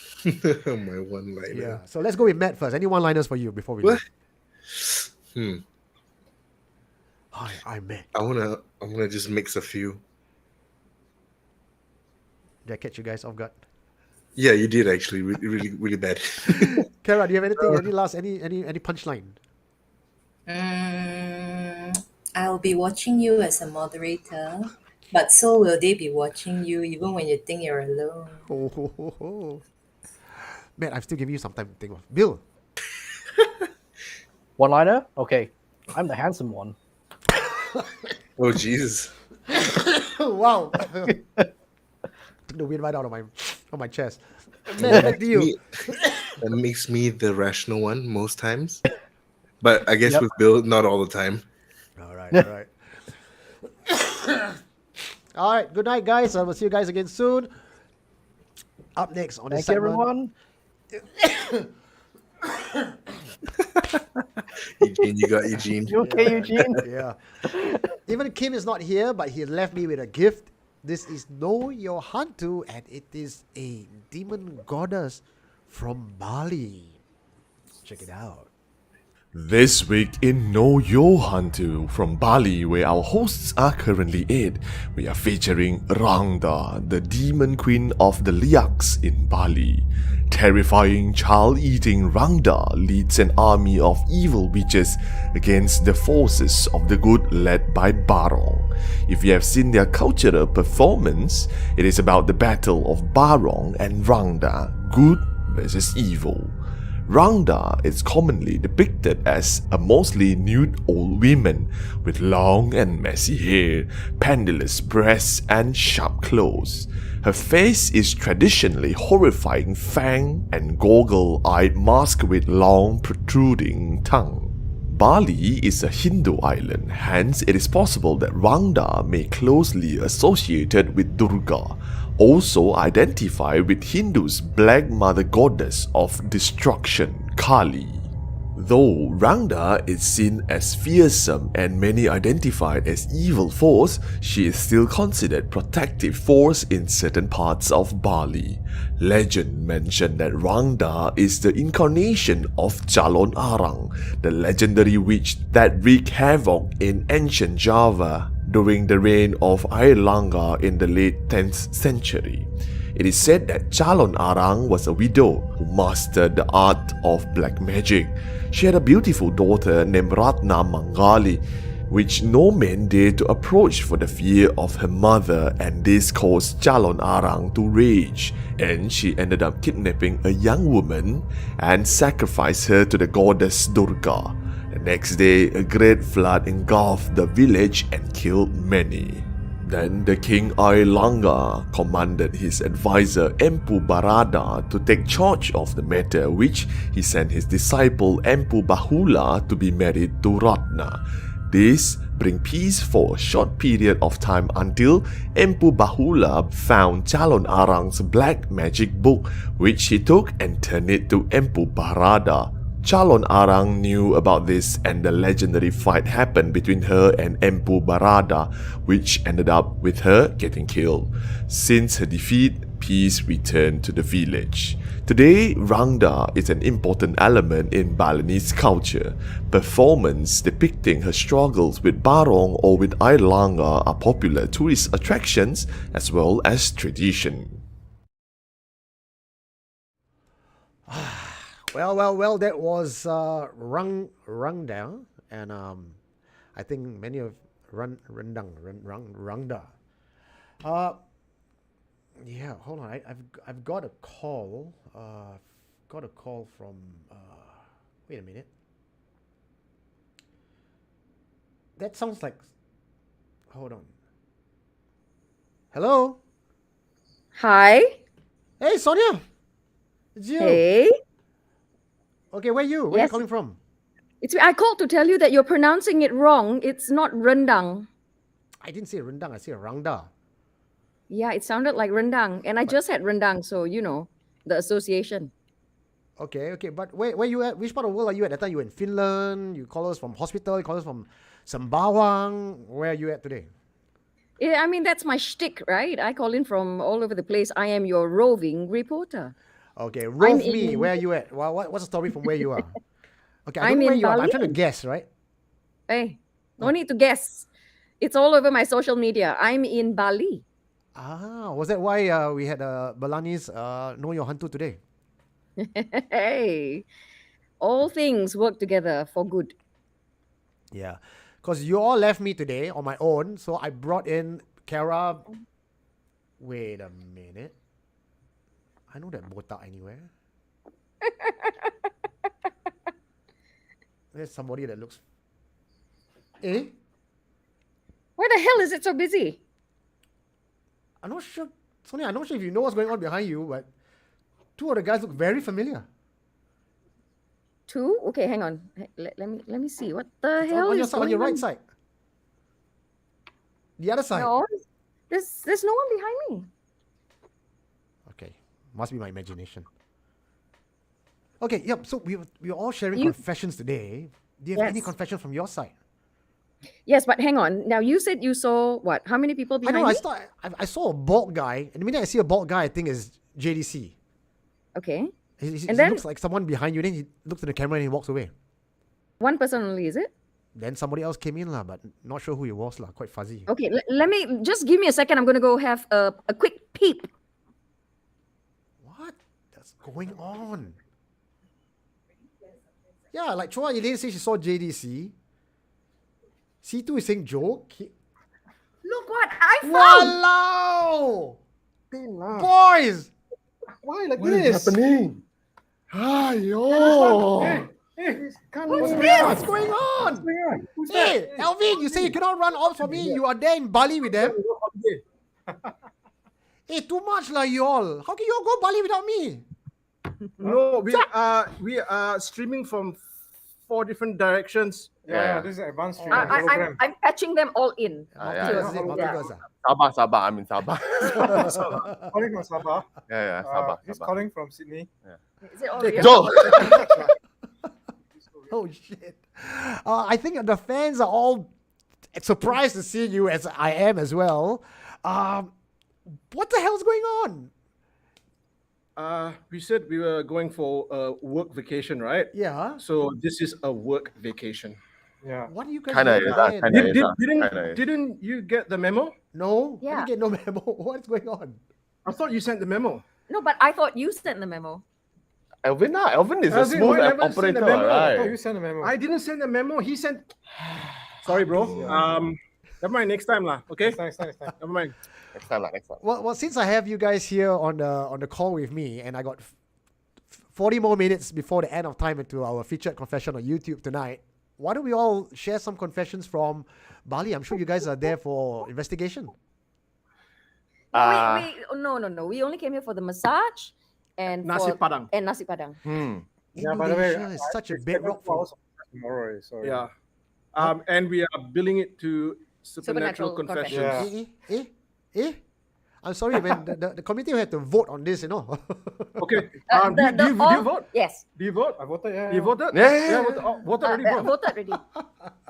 My one-liner. Yeah. So let's go with Matt first. Any one-liners for you before we What? leave? Hi, I'm Matt. I wanna just mix a few. Did I catch you guys off guard? Yeah, you did actually. Really, really bad. Cara, do you have anything? Any punchline? I'll be watching you as a moderator, but so will they be watching you even when you think you're alone. Oh. Matt, I'm still giving you some time to think of. Bill. One-liner? Okay. I'm the handsome one. Oh Jesus. Wow. Took the wind right out of my chest. Matt, back to you. That makes me the rational one most times. But I guess Yep. with Bill, not all the time. All right. All right. Good night, guys. I will see you guys again soon. Up next on this Thank you, segment. everyone. Eugene, you got Eugene. You okay, Eugene? Yeah. Even Kim is not here, but he left me with a gift. This is Know Your Hantu, and it is a demon goddess from Bali. Check it out. This week in Know Your Hantu from Bali, where our hosts are currently in, we are featuring Rangda, the demon queen of the Liaks in Bali. Terrifying child-eating Rangda leads an army of evil witches against the forces of the good led by Barong. If you have seen their cultural performance, it is about the battle of Barong and Rangda, good versus evil. Rangda is commonly depicted as a mostly nude old woman with long and messy hair, pendulous breasts, and sharp claws. Her face is traditionally horrifying fang and goggle-eyed mask with long protruding tongue. Bali is a Hindu island, hence it is possible that Rangda may closely associated with Durga, also identified with Hindus' black mother goddess of destruction, Kali. Though Rangda is seen as fearsome and many identified as evil force, she is still considered protective force in certain parts of Bali. Legend mention that Rangda is the incarnation of Calon Arang, the legendary witch that wreaked havoc in ancient Java during the reign of Air Langga in the late 10th century. It is said that Calon Arang was a widow who mastered the art of black magic. She had a beautiful daughter named Ratna Mangali, which no man dared to approach for the fear of her mother, and this caused Calon Arang to rage, and she ended up kidnapping a young woman and sacrificed her to the goddess Durga. The next day, a great flood engulfed the village and killed many. Then the king Air Langga commanded his advisor Empu Barada to take charge of the matter, which he sent his disciple Empu Bahula to be married to Ratna. This bring peace for a short period of time until Empu Bahula found Calon Arang's black magic book, which he took and turned it to Empu Barada. Calon Arang knew about this and the legendary fight happened between her and Empu Barada, which ended up with her getting killed. Since her defeat, peace returned to the village. Today, Rangda is an important element in Balinese culture. Performance depicting her struggles with Barong or with Air Langa are popular tourist attractions as well as tradition. Well, that was Rangda, and I think many of Rangda. Yeah, hold on. I've got a call. Got a call from. Wait a minute. That sounds like. Hold on. Hello. Hi. Hey, Sonia. It's you. Hey. Okay, where are you? Where are you Yes. calling from? I called to tell you that you're pronouncing it wrong. It's not rendang. I didn't say rendang. I said Rangda. Yeah, it sounded like rendang, and I just had rendang, so you know the association. Okay. But where you at? Which part of the world are you at? That time you were in Finland. You call us from hospital. You call us from Sembawang. Where are you at today? Yeah, I mean that's my shtick, right? I call in from all over the place. I am your roving reporter. Okay, rove I'm me. in- Where are you at? Well, what's the story from where you are? Okay, I I'm don't know where in you are. But I'm Bali. trying to guess, right? Hey, no need to guess. It's all over my social media. I'm in Bali. Was that why we had Balinese Know Your Hantu today? Hey, all things work together for good. Yeah, because you all left me today on my own, so I brought in Cara. Wait a minute. I know that botak anywhere. There's somebody that looks. Eh? Why the hell is it so busy? I'm not sure, Sonia. I'm not sure if you know what's going on behind you, but two of the guys look very familiar. Two? Okay, hang on. Let me see. What the It's hell on your is side, on your going right side. The other side. No, there's no one behind me. Okay, must be my imagination. Okay, yep. So we were all sharing You- confessions today. Do you have any Yes. confession from your side? Yes, but hang on. Now you said you saw what? How many people I behind know. me? I saw a bald guy, and the minute I see a bald guy, I think it's JDC. Okay. He And then- looks like someone behind you. Then he looks at the camera and he walks away. One person only, is it? Then somebody else came in lah, but not sure who he was lah. Quite fuzzy. Okay, let me just give me a second. I'm gonna go have a quick peep. What? That's going on? Yeah, like Chua Elaine says she saw JDC. C2 is saying joke. Look what I found. Walao! Boys! Why like What this? is happening? Ayo! What's this? What's going on? Who's Hey, Alvin, you say you cannot run off for me. You are there in Bali with them. Hey, too much lah, you all. How can you all go Bali without me? No, we are streaming from 4 different directions. Yeah, this is an advanced streaming I'm program. I'm patching them all in. Multiverse, is it? Multiverse, Sabah. I'm in Sabah. Calling from Sabah. yeah, Sabah. He's calling from Sydney. Is it all real? Joe. Oh shit! I think the fans are all surprised to see you, as I am as well. What the hell's going on? We said we were going for a work vacation, right? Yeah. So this is a work vacation. Yeah. What are you guys Kinda doing is, then? kinda. Didn't you get the memo? No, Yeah. I didn't get no memo. What's going on? I thought you sent the memo. No, but I thought you sent the memo. Elvin is a Elvin, smooth why never send operator, the memo? Oh, right? you sent a memo. I didn't send the memo. He sent. Sorry, bro. Never mind. Next time, lah. Okay. Next time. Never mind. Next time. Well, since I have you guys here on the call with me, and I got 40 more minutes before the end of time into our featured confession on YouTube tonight, why don't we all share some confessions from Bali? I'm sure you guys are there for investigation. No. We only came here for the massage and Nasi for- Padang. and nasi padang. Yeah, by the way, Indonesia is such a it's bedrock for. tomorrow. So Yeah. And we are billing it to Supernatural Supernatural Confessions. Yeah. I'm sorry, man. The committee will have to vote on this, you know. Okay. Do you vote? Yes. Do you vote? I voted, yeah. You voted? Yeah. Voted already, bro. Voted already.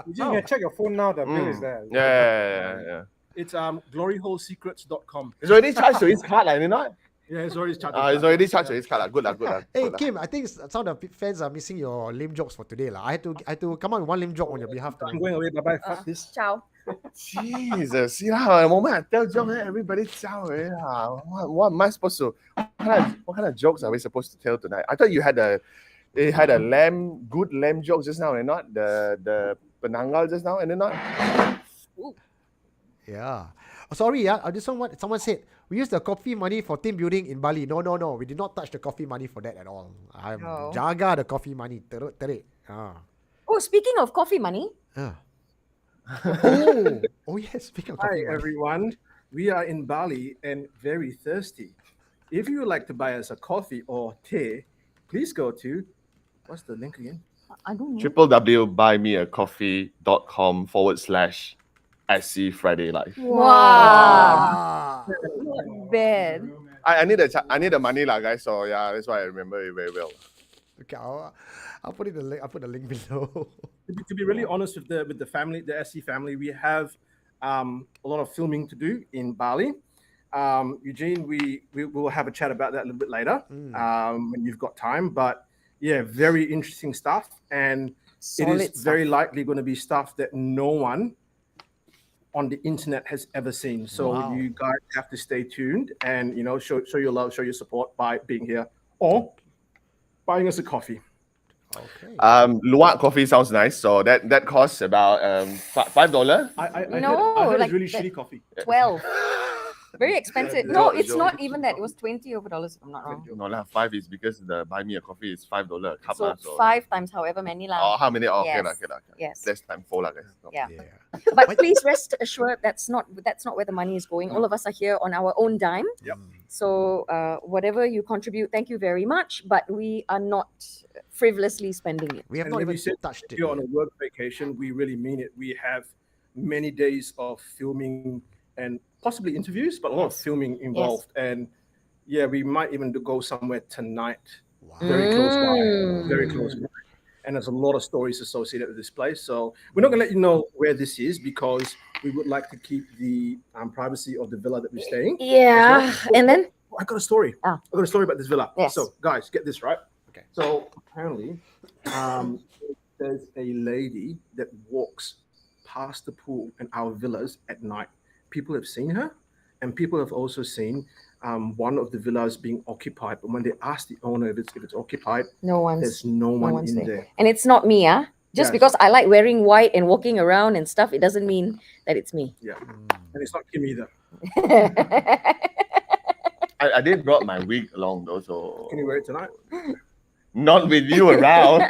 You can check your phone now, the bill is there. Yeah. It's gloryholesecrets.com. It's already charged to his card, like, you know? Yeah, it's already charged. It's already charged to his card. Good luck. Hey, Kim, I think some of the fans are missing your lame jokes for today. I had to come up with one lame joke on your behalf. I'm going away. Bye-bye. Fuck this. Ciao. Jesus, see how the moment I tell jokes, everybody tell what am I supposed to? What kind of jokes are we supposed to tell tonight? I thought you had a good lamb joke just now, and not the penangal just now, and then not. Yeah. Oh, sorry, this one what someone said. We used the coffee money for team building in Bali. No. We did not touch the coffee money for that at all. I'm jaga the coffee money. Teruk. Oh, speaking of coffee money. Oh yes, speaking of coffee Hi, money. everyone. We are in Bali and very thirsty. If you would like to buy us a coffee or tea, please go to, what's the link again? I don't know. www.buymeacoffee.com/SC Friday Live. Wow. Not bad. I need the money, guys. So yeah, that's why I remember it very well. Okay, I'll put the link. I'll put the link below. To be really honest with the family, the SC family, we have a lot of filming to do in Bali. Eugene, we will have a chat about that a little bit later when you've got time. But yeah, very interesting stuff, and Solid it is very likely going to be stuff that no one on the internet has ever seen. So you guys have to stay tuned and show your love, show your support by being here or buying us a coffee. Okay. Luwak coffee sounds nice. So that costs about $5. I No, heard like it's really that- shitty coffee. 12. Very expensive. No, it's not even that. It was $20 if I'm not wrong. No lah, 5 is because the buy me a coffee is $5 a cup. So So 5 times however many lah. Oh, how many? Oh, Yes. okay lah. Yes. That's time 4 lah, guys. No. Yeah. Yeah. But please rest assured that's not where the money is going. All of us are here on our own dime. Yep. So whatever you contribute, thank you very much. But we are not frivolously spending it. We have And not when even we said touched it. You're on a work vacation, we really mean it. We have many days of filming and possibly interviews, but a lot of filming involved. And yeah, we might even go somewhere tonight. Wow. Very close by. Very close by. And there's a lot of stories associated with this place. So we're not going to let you know where this is because we would like to keep the privacy of the villa that we're staying. Yeah. And then I got a story. Ah. I got a story about this villa. Yes. So, guys, get this right. Okay. So, apparently, there's a lady that walks past the pool and our villas at night. People have seen her, and people have also seen one of the villas being occupied. But when they ask the owner if it's occupied, there's no one in there. And it's not me, Just Yeah, because I like wearing white and walking around and stuff, it doesn't mean that it's me. Yeah, and it's not Kim either. I did brought my wig along though, so Can you wear it tonight? not with you around.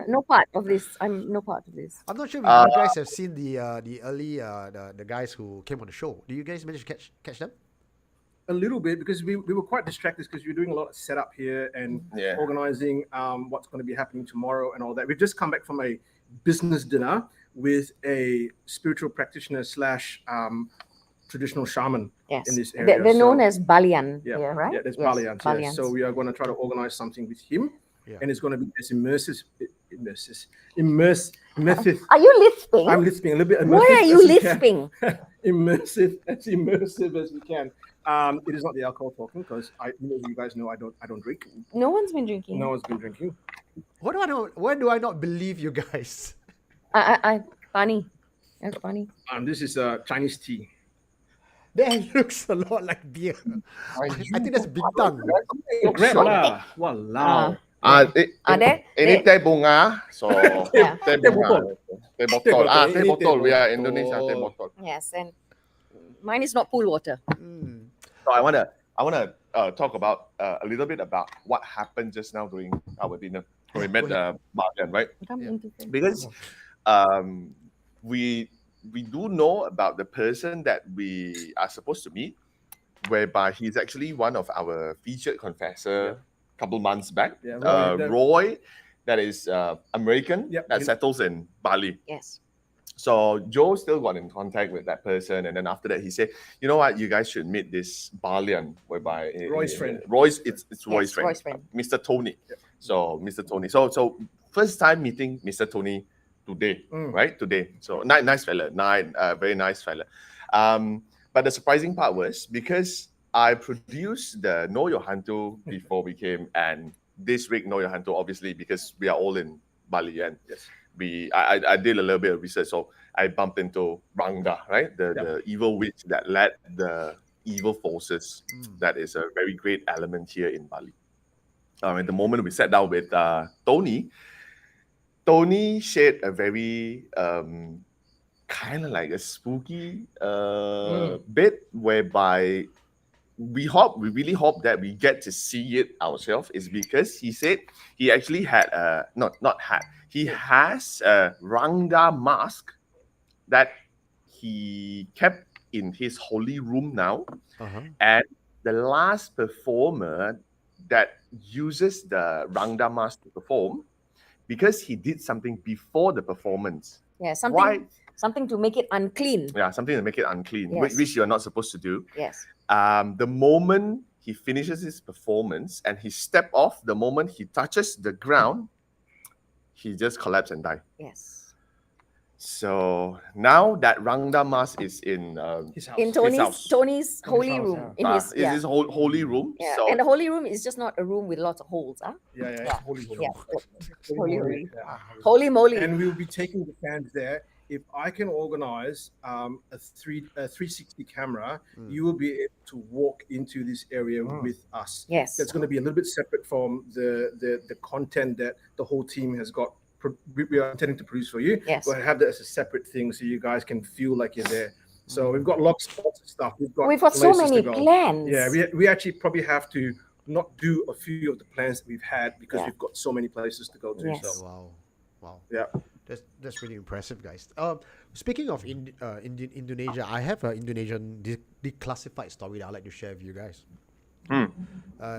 No part of this. I'm no part of this. I'm not sure if you guys have seen the early the guys who came on the show. Do you guys manage to catch them? A little bit because we were quite distracted because we were doing a lot of setup here and organizing what's going to be happening tomorrow and all that. We've just come back from a business dinner with a spiritual practitioner / traditional shaman Yes. in this area. They're known So- as Balian. Yeah, Yeah, right? Yeah, there's Yes, Balians. Yeah. Balians. So we are going to try to organize something with him, Yeah. and it's going to be as immersive. Are you lisping? I'm lisping a little bit. Why immersive are you as we can. lisping? immersive as we can. It is not the alcohol talking because you guys know I don't drink. No one's been drinking. No one's been drinking. What do I know? Why do I not believe you guys? Funny. That's funny. This is Chinese tea. That looks a lot like beer. I think that's bintang. Grab lah. Walao. There? Ini teh bunga, so Yeah. teh bunga, teh botol. Teh Ini botol. teh We are botol. Indonesia teh botol. Yes, and mine is not pool water. So I wanna talk about a little bit about what happened just now during our dinner when we met Marian, right? Come into things. Because we do know about the person that we are supposed to meet, whereby he's actually one of our featured confessor a couple months back. Yeah, Roy. Roy that is American Yep. that settles in Bali. Yes. So Joe still got in contact with that person, and then after that he said, "You know what? You guys should meet this Balian, whereby Roy's friend. It's Roy's Yes, friend, Roy's friend. Mr. Tony." So Mr. Tony. So first time meeting Mr. Tony today, right? Today. So nice fella, very nice fella. But the surprising part was because I produced the Know Your Hantu before we came, and this week Know Your Hantu, obviously because we are all in Bali, and I did a little bit of research, so I bumped into Rangda, right? The evil witch that led the evil forces. That is a very great element here in Bali. At the moment we sat down with Tony shared a very kind of like a spooky bit, whereby we really hope that we get to see it ourselves, is because he said he actually had he has a Rangda mask that he kept in his holy room now. And the last performer that uses the Rangda mask to perform, because he did something before the performance. Yeah, something to make it unclean. Yeah, something to make it unclean, Yes. which you're not supposed to do. Yes. The moment he finishes his performance and he step off, the moment he touches the ground, he just collapsed and died. Yes. So now that Rangda mask is in His house. In Tony's holy house, room. yeah. In his holy room. Yeah, So and the holy room is just not a room with lots of holes, huh? Yeah. Holy moly. Yeah. Holy. Yeah. Holy moly. And we'll be taking the fans there. If I can organize a 360 camera, you will be able to walk into this area with us. Yes. That's going to be a little bit separate from the content that the whole team has got. We are intending to produce for you. Yes. But have that as a separate thing so you guys can feel like you're there. So we've got lots of stuff. We've got so places many to go. plans. Yeah, we actually probably have to not do a few of the plans that we've had because we've got so many places to go to. Yes. So Wow. yeah. That's really impressive, guys. Speaking of Indonesia, I have an Indonesian declassified story that I'd like to share with you guys.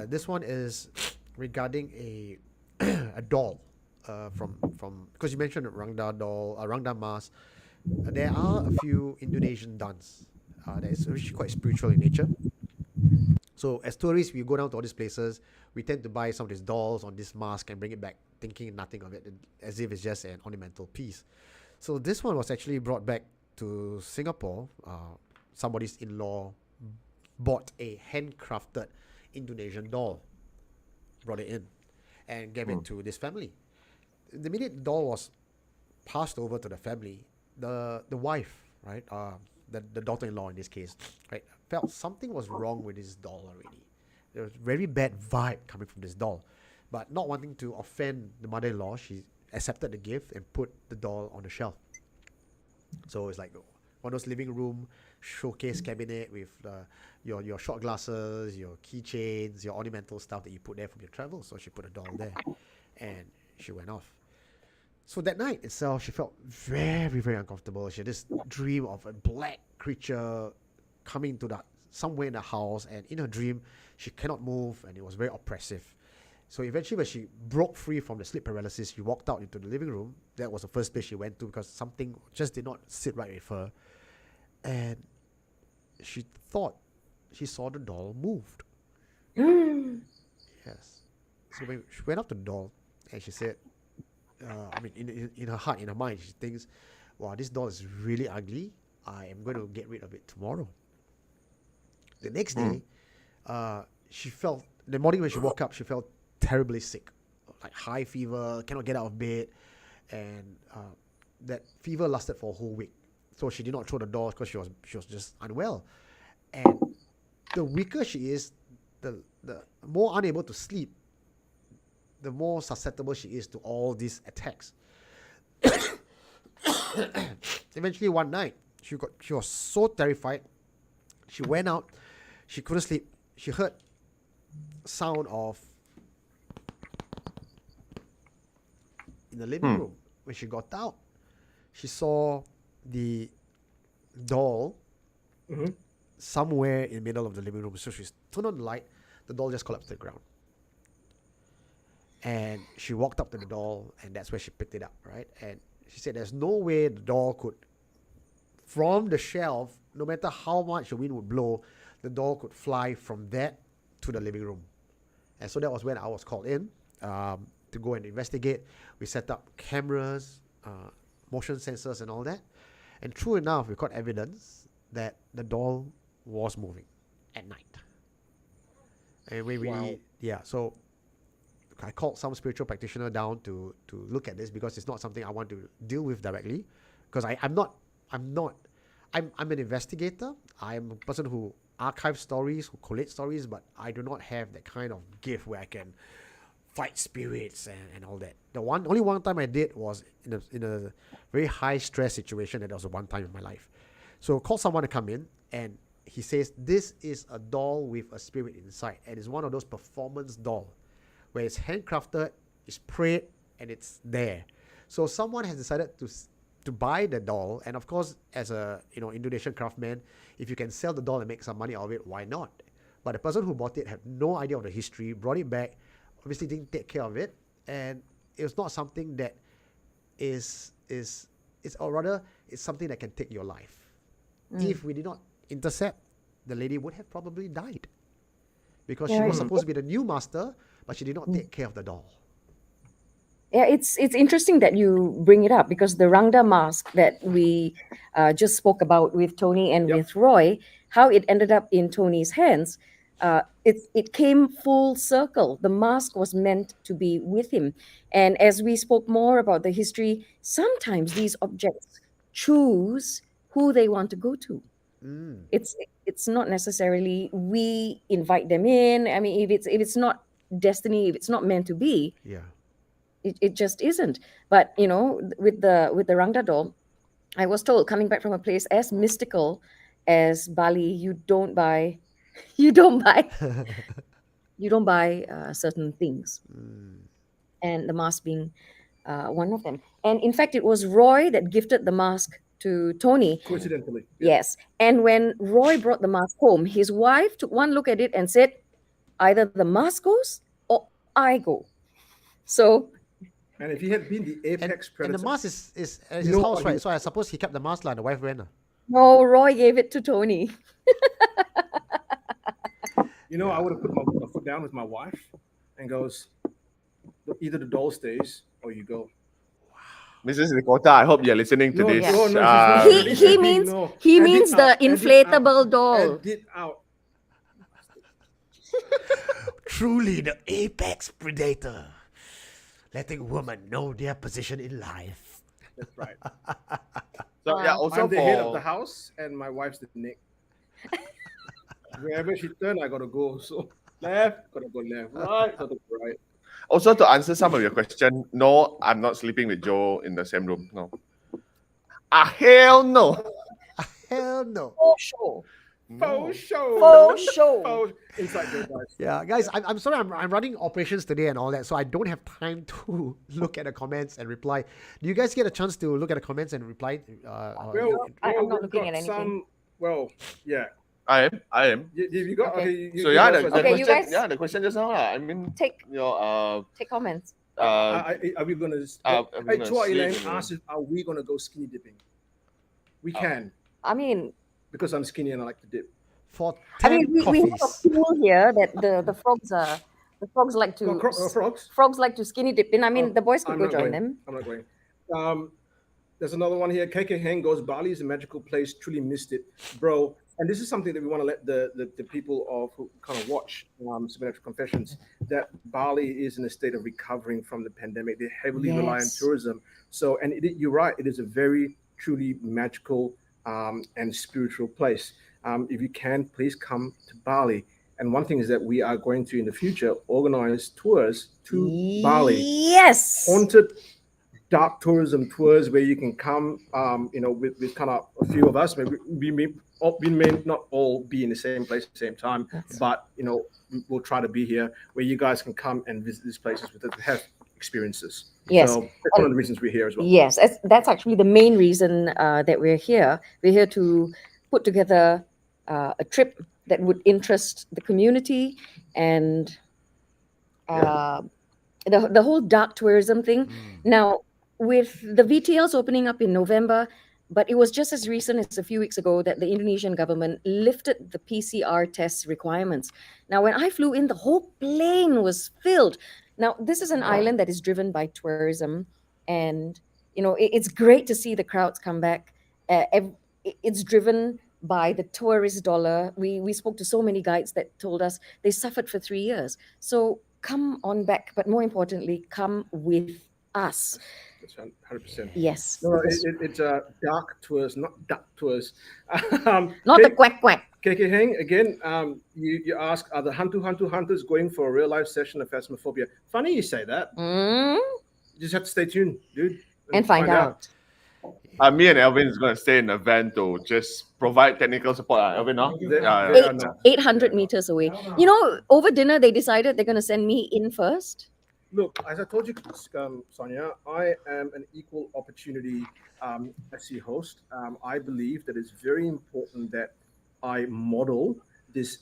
This one is regarding a a doll from because you mentioned Rangda doll, Rangda mask. There are a few Indonesian dance that is actually quite spiritual in nature. So as tourists, we go down to all these places. We tend to buy some of these dolls on this mask and bring it back, thinking nothing of it, as if it's just an ornamental piece. So this one was actually brought back to Singapore. Somebody's in-law bought a handcrafted Indonesian doll, brought it in, and gave it to this family. The minute the doll was passed over to the family, the wife, right, the daughter-in-law in this case, right, felt something was wrong with this doll already. There was very bad vibe coming from this doll. But not wanting to offend the mother-in-law, she accepted the gift and put the doll on the shelf. So it's like one of those living room showcase cabinet with your shot glasses, your keychains, your ornamental stuff that you put there from your travels. So she put a doll there and she went off. So that night itself, she felt very, very uncomfortable. She had this dream of a black creature coming to somewhere in the house, and in her dream, she cannot move, and it was very oppressive. So eventually, when she broke free from the sleep paralysis, she walked out into the living room. That was the first place she went to because something just did not sit right with her. And she thought she saw the doll moved. Yes. So when she went up to the doll, and she said, in her heart, in her mind, she thinks, wow, this doll is really ugly. I am going to get rid of it tomorrow. The next day, the morning when she woke up, she felt terribly sick, like high fever, cannot get out of bed, and that fever lasted for a whole week. So she did not throw the doll because she was just unwell. And the weaker she is, the more unable to sleep, the more susceptible she is to all these attacks. Eventually one night, she was so terrified, she went out, she couldn't sleep. She heard sound of in the living room. When she got out, she saw the doll somewhere in the middle of the living room. So she turned on the light, the doll just collapsed to the ground. And she walked up to the doll, and that's where she picked it up, right? And she said there's no way the doll could, from the shelf, no matter how much the wind would blow, the doll could fly from that to the living room. And so that was when I was called in to go and investigate. We set up cameras, motion sensors, and all that. And true enough, we got evidence that the doll was moving at night. And when so I called some spiritual practitioner down to look at this, because it's not something I want to deal with directly. Because I'm an investigator. I'm a person who archives stories, who collates stories, but I do not have that kind of gift where I can fight spirits and all that. Only one time I did was in a very high stress situation, and that was the one time in my life. So called someone to come in, and he says this is a doll with a spirit inside, and it's one of those performance doll where it's handcrafted, it's prayed, and it's there. So someone has decided to buy the doll, and of course, as a Indonesian craftsman, if you can sell the doll and make some money out of it, why not? But the person who bought it had no idea of the history, brought it back, obviously didn't take care of it, and it was not something that is or rather it's something that can take your life. If we did not intercept, the lady would have probably died, because she was supposed to be the new master, but she did not take care of the doll. Yeah, it's interesting that you bring it up, because the Rangda mask that we just spoke about with Tony and with Roy, how it ended up in Tony's hands, it came full circle. The mask was meant to be with him. And as we spoke more about the history, sometimes these objects choose who they want to go to. It's not necessarily we invite them in. I mean, if it's not destiny, if it's not meant to be, it just isn't. But with the Rangda doll, I was told, coming back from a place as mystical as Bali, you don't buy certain things, and the mask being one of them. And in fact, it was Roy that gifted the mask to Tony. Coincidentally. Yes. And when Roy brought the mask home, his wife took one look at it and said, either the mask goes or I go. So. And if he had been the apex predator. And the mask is at his house, right? So I suppose he kept the mask and the wife ran. No, Roy gave it to Tony. I would have put my foot down with my wife and goes, either the doll stays or you go. Mrs. Dakota, I hope you're listening to this. He means the inflatable doll. Edit out. Truly the apex predator, letting women know their position in life. That's right. So also I'm the head of the house, and my wife's the neck. Wherever she turn, I gotta go. So left, gotta go left. Right, gotta go right. Also, to answer some of your question, no, I'm not sleeping with Joe in the same room. No. Hell no. Hell no. For sure. Faux show. Faux show. Inside your guys. Yeah, guys, I'm sorry, I'm running operations today and all that, so I don't have time to look at the comments and reply. Do you guys get a chance to look at the comments and reply? I'm not looking at anything. Yeah. I am. You got okay. The question just now. I mean, take comments. Are we gonna? Elaine asked, are we gonna go skinny dipping? We can. I mean, because I'm skinny and I like to dip. For 10 we have a pool here that the frogs like to frogs like to skinny dip in. I mean, the boys could go join them. I'm not going. There's another one here. KK Heng goes, Bali is a magical place. Truly missed it, bro. And this is something that we want to let the people who kind of watch Supernatural Confessions, that Bali is in a state of recovering from the pandemic. They heavily rely on tourism. So, and you're right, it is a very truly magical and spiritual place. If you can, please come to Bali. And one thing is that we are going to, in the future, organize tours to Bali. Yes. Haunted dark tourism tours where you can come, with kind of a few of us. Maybe we may not all be in the same place at the same time, but we'll try to be here where you guys can come and visit these places with have experiences. Yes, so that's one of the reasons we're here as well. Yes, that's actually the main reason that we're here. We're here to put together a trip that would interest the community and the whole dark tourism thing. Now, with the VTLs opening up in November, but it was just as recent as a few weeks ago that the Indonesian government lifted the PCR test requirements. Now, when I flew in, the whole plane was filled. Now, this is an island that is driven by tourism, and it's great to see the crowds come back. It's driven by the tourist dollar. We spoke to so many guides that told us they suffered for 3 years. So come on back, but more importantly, come with us. That's 100%. Yes. No, it's dark tours, not duck tours. Not the quack quack. KK Heng, again, you ask, are the hunters going for a real life session of Phasmophobia? Funny you say that. You just have to stay tuned, dude. And find out. Me and Elvin is going to stay in a van to just provide technical support. Elvin, no? 800 meters away. Over dinner, they decided they're going to send me in first. Look, as I told you, Sonia, I am an equal opportunity SC host. I believe that it's very important that I model this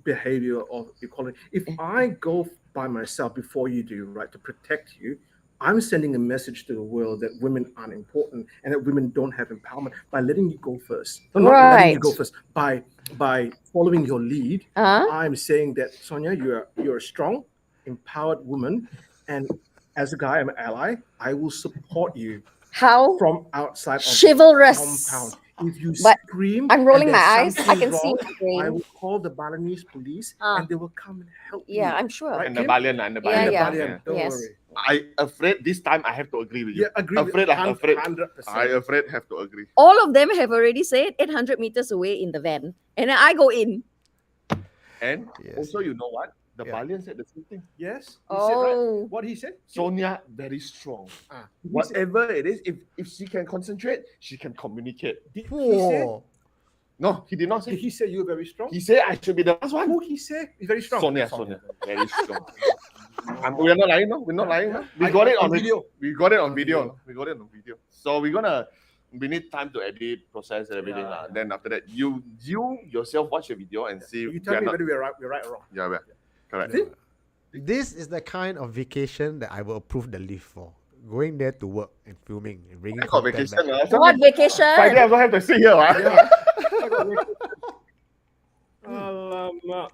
behavior of equality. If I go by myself before you do, right, to protect you, I'm sending a message to the world that women aren't important and that women don't have empowerment by letting you go first. No, not letting you go first. By following your lead, I'm saying that, Sonia, you're a strong, empowered woman, and as a guy, I'm an ally. I will support you. How? From outside of chivalrous. the compound. If you But scream, I'm rolling and my there's eyes. I can something see wrong, my brain. I will call the Balinese police, and they will come and help you. Yeah, I'm sure. Right, And the Kim? Balian, and the Yeah, Balian. yeah. Balian, don't Yes. worry. I afraid this time I have to agree with you. Yeah, agree. Afraid, I'm afraid. 100%. I afraid have to agree. All of them have already said 800 meters away in the van. And then I go in. And Yes. also, you know what? The Yeah. Balian said the same thing. Yes. He said, right? Oh. What he said? Sonia, very strong. Ah, Whatever it is, if she can concentrate, she can communicate. Did he say? Whoa. No, he did not Did say. he say you're very strong? He said I should be the last one. Who he said? He's very strong. Sonia, very strong. We're not lying, no. We're not lying, no. We got it on video. We got it on video. We got it on video. So we need time to edit, process, and everything. Yeah. Then after that, you yourself watch the video and see. You tell me whether we're right or wrong. Yeah, we're correct. See? This is the kind of vacation that I will approve the leave for. Going there to work and filming and bringing I got content vacation. back. What vacation? Friday, I don't have to sit here. Alamak.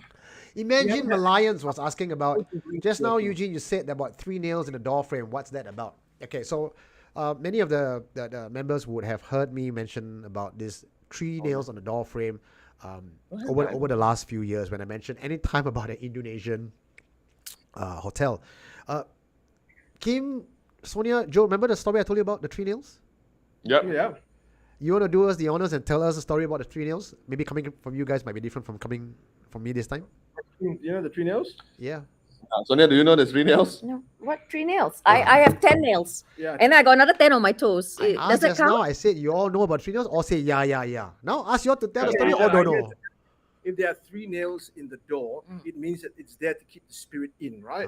Imagine Malayans was asking about, just now, Eugene, you said about 3 nails in the door frame. What's that about? Okay, so many of the members would have heard me mention about this 3 nails on the door frame over the last few years when I mentioned any time about an Indonesian hotel. Kim, Sonia, Joe, remember the story I told you about the 3 nails? Yep. Yeah. You want to do us the honors and tell us a story about the 3 nails? Maybe coming from you guys might be different from coming from me this time. You know the 3 nails? Yeah. Sonia, do you know the 3 nails? No. What 3 nails? I have 10 nails. Yeah. And I got another 10 on my toes. I Does asked that just count? now, I said you all know about 3 nails, or say yeah. Now ask you all to tell the Yeah, story yeah, or don't I know. get If there are 3 nails in the door, it means that it's there to keep the spirit in, right?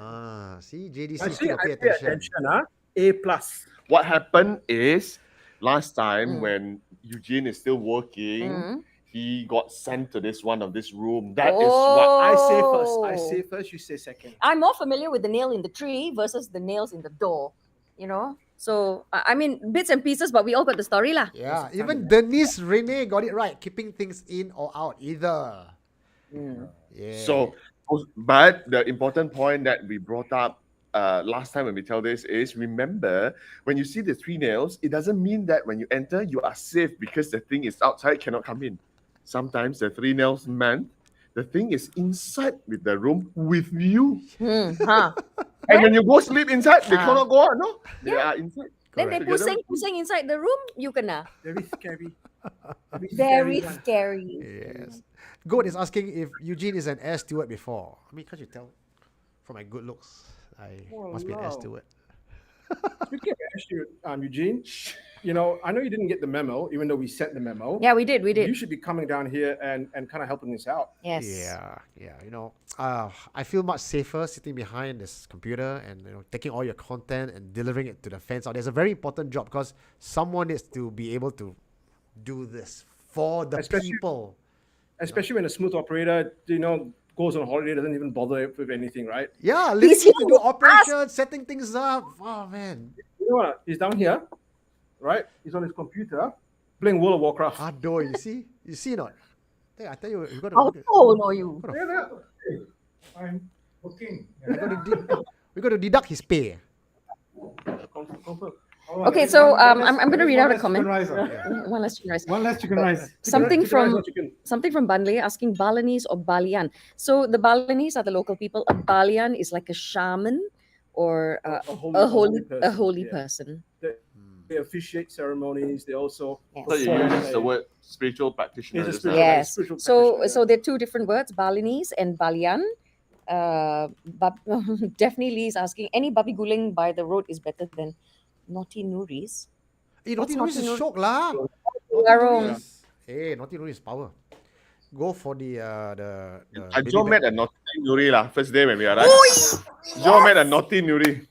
See, JDC I see, still I pay pay attention. attention, huh? A plus. What happened is last time when Eugene is still working, he got sent to this room. That is what I say Oh. first. I say first, you say second. I'm more familiar with the nail in the tree versus the nails in the door. So I mean bits and pieces, but we all got the story lah. Yeah, even Denise Rene got it right. Keeping things in or out, either. Yeah. So, but the important point that we brought up last time when we tell this is, remember, when you see the 3 nails, it doesn't mean that when you enter, you are safe because the thing is outside, cannot come in. Sometimes the 3 nails meant the thing is inside with the room with you. And when you go sleep inside, they cannot go out, no? They are inside. Then they Together. pusing inside the room, you kena. Very scary. Very one. scary. Yes. Goat is asking if Eugene is an air steward before. I mean, can't you tell from my good looks? I must be an air no. steward. Speaking of Astrid, Eugene, I know you didn't get the memo, even though we sent the memo. Yeah, we did. You should be coming down here and kind of helping us out. Yes. Yeah. I feel much safer sitting behind this computer and taking all your content and delivering it to the fans out. There's a very important job because someone needs to be able to do this for the Especially- people. Especially when a smooth operator, goes on holiday, doesn't even bother with anything, right? Yeah, He's literally to here do with operations, setting things up. Oh man. You know what? He's down here, right? He's on his computer playing World of Warcraft. Ado, you see? You see not? Hey, I tell you, you gotta, How tall are you? I'm working. we got to deduct his pay. Confirm. Okay, so I'm going to read out a One less comment. chicken rice, yeah. One less chicken rice. One less chicken rice. Something Chicken rice, from not chicken. Banle asking Balinese or Balian. So the Balinese are the local people. A Balian is like a shaman or a holy person. They officiate ceremonies. They also Yes. So you use the word spiritual practitioner. He's a just spiritual- now. Yes. spiritual So practitioner. there are two different words, Balinese and Balian. But definitely Lee is asking, any babi guling by the road is better than naughty Nuris. Naughty What's Nuris is Naughty shock lah. Warung. Hey, Naughty Nuris is power. Go for the Joe baby met a naughty Nuri lah. First day when we arrived. Joe met a naughty Nuri.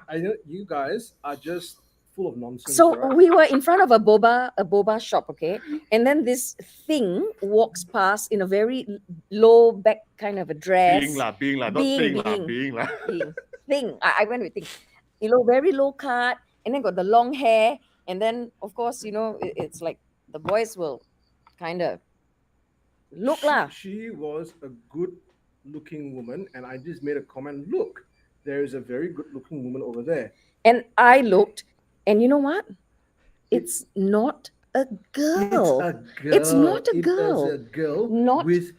I know you guys are just full of nonsense. So right? we were in front of a boba shop, okay, and then this thing walks past in a very low back kind of a dress. Being lah, not Being, thing lah, being. being lah. Thing. I went with thing. You know, very low cut, and then got the long hair, and then of course, you know, it's like the boys will kind of look lah. She was a good-looking woman, and I just made a comment. Look, there is a very good-looking woman over there. And I looked, and you know what? It's not a girl. It's a girl. It's not a It is girl. a girl Not with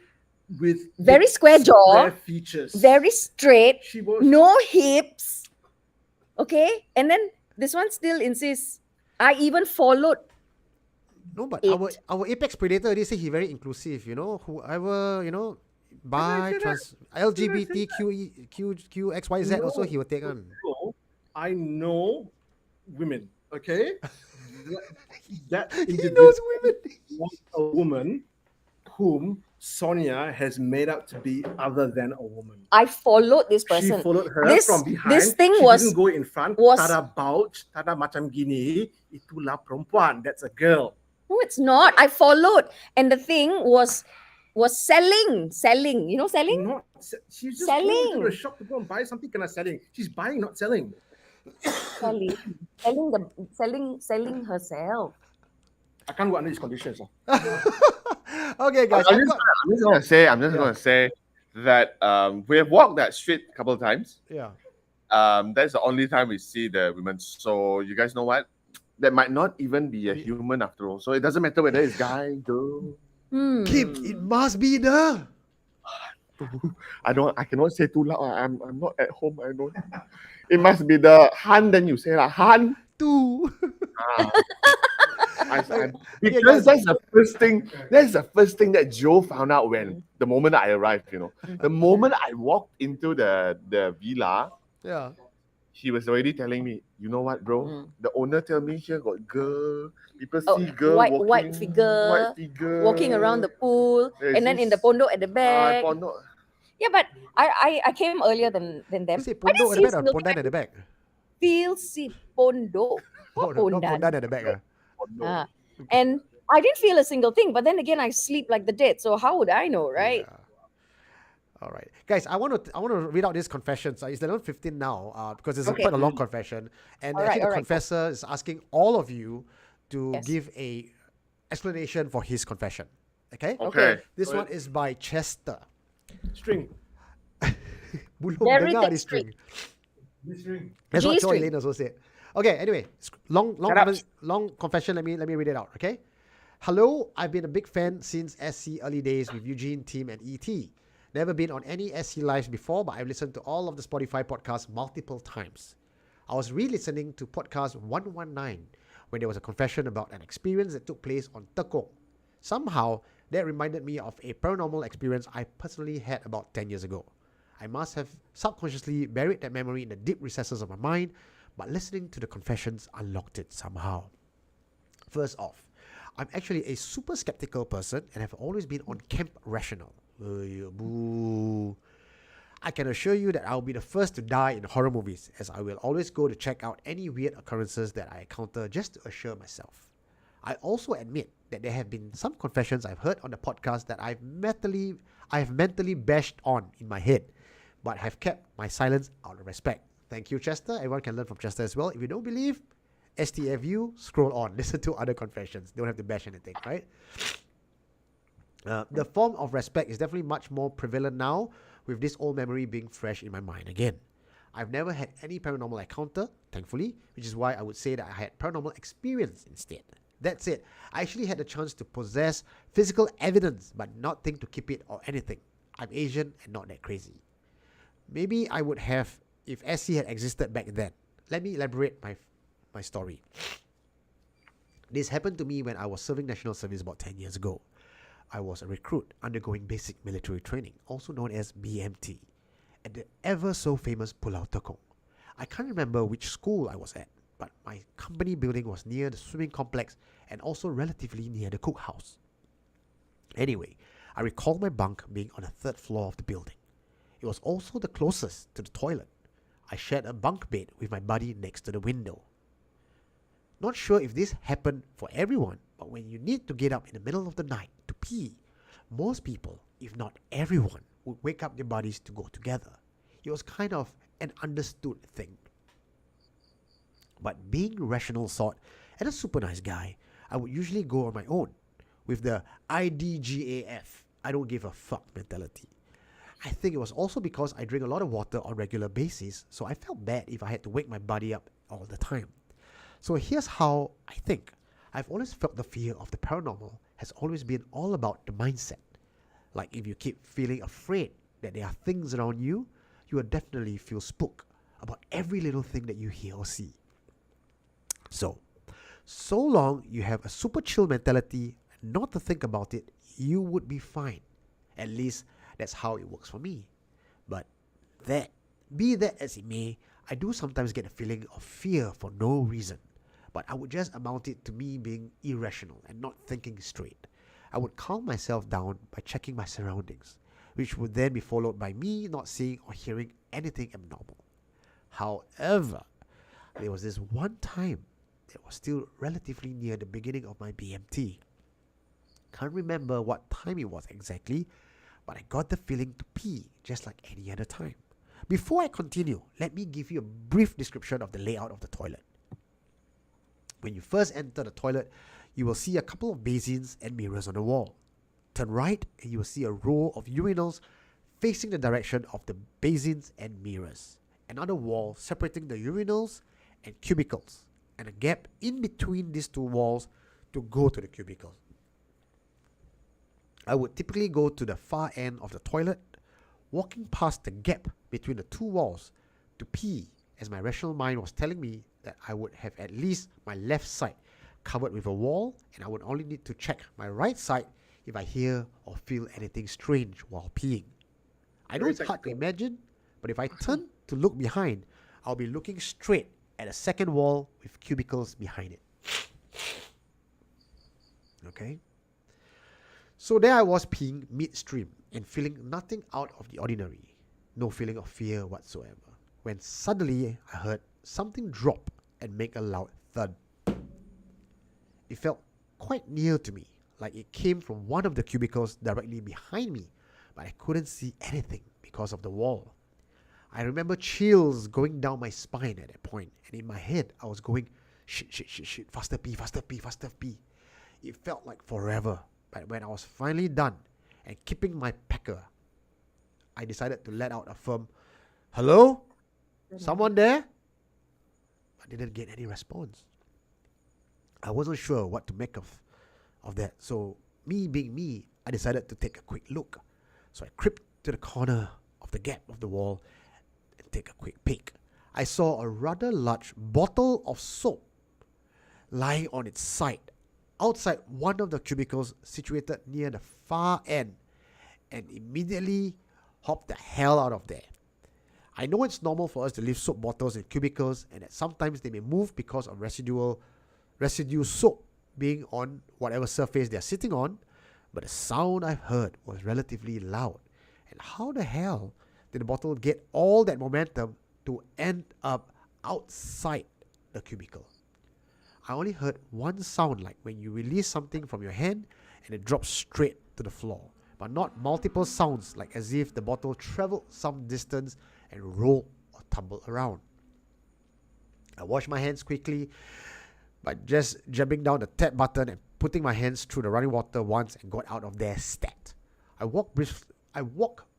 very square jaw, square features. very straight, She was no hips. Okay, and then this one still insists. I even followed. No, but It. our apex predator, they say he very inclusive. You know, whoever bi, Did I say trans, LGBTQXYZ also he will take on. I know women. Okay, that He individual knows women. was a woman whom Sonia has made out to be other than a woman. I followed this She person. followed her This- from behind. this thing she was- didn't go in front. was- Tada bouch, tada macam gini. Itulah perempuan. That's a girl. No, it's not. I followed, and the thing was selling. You know, selling. Not. She's just going Selling. to the shop to go and buy something. Kind of selling. She's buying, not selling. Selling herself. I can't go under these conditions. Okay, guys. I'm just gonna say that we have walked that street a couple of times. Yeah. That's the only time we see the women. So you guys know what? That might not even be a human after all. So it doesn't matter whether it's guy, girl. Kip, it must be the. I cannot say too loud. I'm not at home. I know. It must be the Han. Then you say lah Han. Two. Because that's the first thing. That's the first thing that Joe found out when the moment I arrived. The moment I walked into the villa, Yeah. he was already telling me, you know what, bro? The owner tell me here got girl. People Oh, see girl white walking, figure, walking around the pool, There's and then in the this- pondok at the back. Pondok. Yeah, but I came earlier than them. You say I didn't Pondo at see the back or a single Pondan thing. at the back? Feel see pondok. Oh, What no, not Pondan? Pondan at the back. Ah. And I didn't feel a single thing. But then again, I sleep like the dead. So how would I know, right? Yeah. All right, guys. I want to read out this confession. So it's 11:15 now, because it's Okay. quite a long confession, and All actually right, the confessor is asking all of you to Yes. give a explanation for his confession. Okay. Okay. This one is by Chester. String. Belum Very dengar thick this string. This ring. That's what Joy G-string. Elaine also said. Okay, anyway, long Shut up. long confession. Let me read it out. Okay. Hello, I've been a big fan since SC early days with Eugene, Team, and ET. Never been on any SC lives before, but I've listened to all of the Spotify podcasts multiple times. I was re-listening to podcast 119 when there was a confession about an experience that took place on Tekong. Somehow, that reminded me of a paranormal experience I personally had about 10 years ago. I must have subconsciously buried that memory in the deep recesses of my mind, but listening to the confessions unlocked it somehow. First off, I'm actually a super skeptical person and have always been on camp rational. Boo. I can assure you that I'll be the first to die in horror movies, as I will always go to check out any weird occurrences that I encounter just to assure myself. I also admit that there have been some confessions I've heard on the podcast that I've mentally bashed on in my head, but have kept my silence out of respect. Thank you, Chester. Everyone can learn from Chester as well. If you don't believe, STFU, scroll on. Listen to other confessions. Don't have to bash anything, right? The form of respect is definitely much more prevalent now, with this old memory being fresh in my mind again. I've never had any paranormal encounter, thankfully, which is why I would say that I had paranormal experience instead. That's it. I actually had the chance to possess physical evidence, but not think to keep it or anything. I'm Asian and not that crazy. Maybe I would have if SC had existed back then. Let me elaborate my story. This happened to me when I was serving national service about 10 years ago. I was a recruit undergoing basic military training, also known as BMT, at the ever so famous Pulau Tekong. I can't remember which school I was at, but my company building was near the swimming complex and also relatively near the cookhouse. Anyway, I recall my bunk being on the third floor of the building. It was also the closest to the toilet. I shared a bunk bed with my buddy next to the window. Not sure if this happened for everyone, but when you need to get up in the middle of the night to pee, most people, if not everyone, would wake up their buddies to go together. It was kind of an understood thing. But being rational sort and a super nice guy, I would usually go on my own with the IDGAF, I don't give a fuck mentality. I think it was also because I drink a lot of water on a regular basis, so I felt bad if I had to wake my buddy up all the time. So here's how I think. I've always felt the fear of the paranormal has always been all about the mindset. Like if you keep feeling afraid that there are things around you, you will definitely feel spooked about every little thing that you hear or see. So long you have a super chill mentality and not to think about it, you would be fine. At least that's how it works for me. But be that as it may, I do sometimes get a feeling of fear for no reason. But I would just amount it to me being irrational and not thinking straight. I would calm myself down by checking my surroundings, which would then be followed by me not seeing or hearing anything abnormal. However, there was this one time that was still relatively near the beginning of my BMT. Can't remember what time it was exactly, but I got the feeling to pee just like any other time. Before I continue, let me give you a brief description of the layout of the toilet. When you first enter the toilet, you will see a couple of basins and mirrors on the wall. Turn right and you will see a row of urinals facing the direction of the basins and mirrors. Another wall separating the urinals and cubicles, and a gap in between these two walls to go to the cubicles. I would typically go to the far end of the toilet, walking past the gap between the two walls to pee, as my rational mind was telling me that I would have at least my left side covered with a wall, and I would only need to check my right side if I hear or feel anything strange while peeing. I know it's hard to imagine, but if I turn to look behind, I'll be looking straight at a second wall with cubicles behind it. Okay? So there I was peeing midstream and feeling nothing out of the ordinary. No feeling of fear whatsoever. When suddenly I heard something drop and make a loud thud. It felt quite near to me, like it came from one of the cubicles directly behind me, but I couldn't see anything because of the wall. I remember chills going down my spine at that point, and in my head I was going, shit, faster pee. It felt like forever, but when I was finally done and keeping my pecker, I decided to let out a firm, "Hello? Someone there?" I didn't get any response. I wasn't sure what to make of that. So me being me, I decided to take a quick look. So I crept to the corner of the gap of the wall and take a quick peek. I saw a rather large bottle of soap lying on its side outside one of the cubicles situated near the far end, and immediately hopped the hell out of there. I know it's normal for us to leave soap bottles in cubicles and that sometimes they may move because of residue soap being on whatever surface they're sitting on, but the sound I've heard was relatively loud. And how the hell did the bottle get all that momentum to end up outside the cubicle? I only heard one sound, like when you release something from your hand and it drops straight to the floor, but not multiple sounds, like as if the bottle traveled some distance and rolled or tumbled around. I washed my hands quickly by just jabbing down the tap button and putting my hands through the running water once and got out of there stat. I walked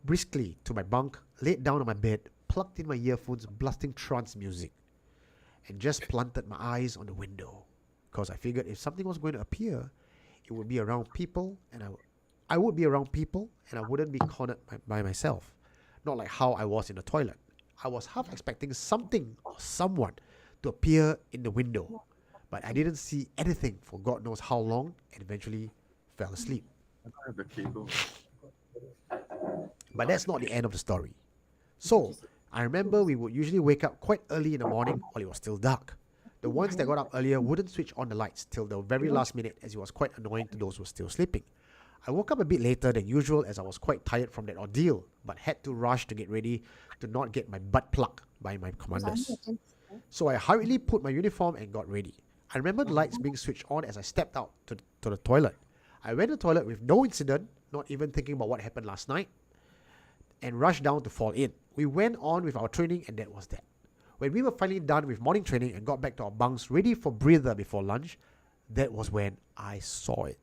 briskly to my bunk, laid down on my bed, plugged in my earphones, blasting trance music, and just planted my eyes on the window, because I figured if something was going to appear, it would be around people, and I would be around people, and I wouldn't be cornered by myself. Not like how I was in the toilet. I was half expecting something or someone to appear in the window, but I didn't see anything for God knows how long, and eventually fell asleep. But that's not the end of the story. So, I remember we would usually wake up quite early in the morning while it was still dark. The ones that got up earlier wouldn't switch on the lights till the very last minute, as it was quite annoying to those who were still sleeping. I woke up a bit later than usual as I was quite tired from that ordeal, but had to rush to get ready to not get my butt plucked by my commanders. So I hurriedly put my uniform and got ready. I remember the lights being switched on as I stepped out to the toilet. I went to the toilet with no incident, not even thinking about what happened last night, and rushed down to fall in. We went on with our training, and that was that. When we were finally done with morning training and got back to our bunks ready for breather before lunch, that was when I saw it.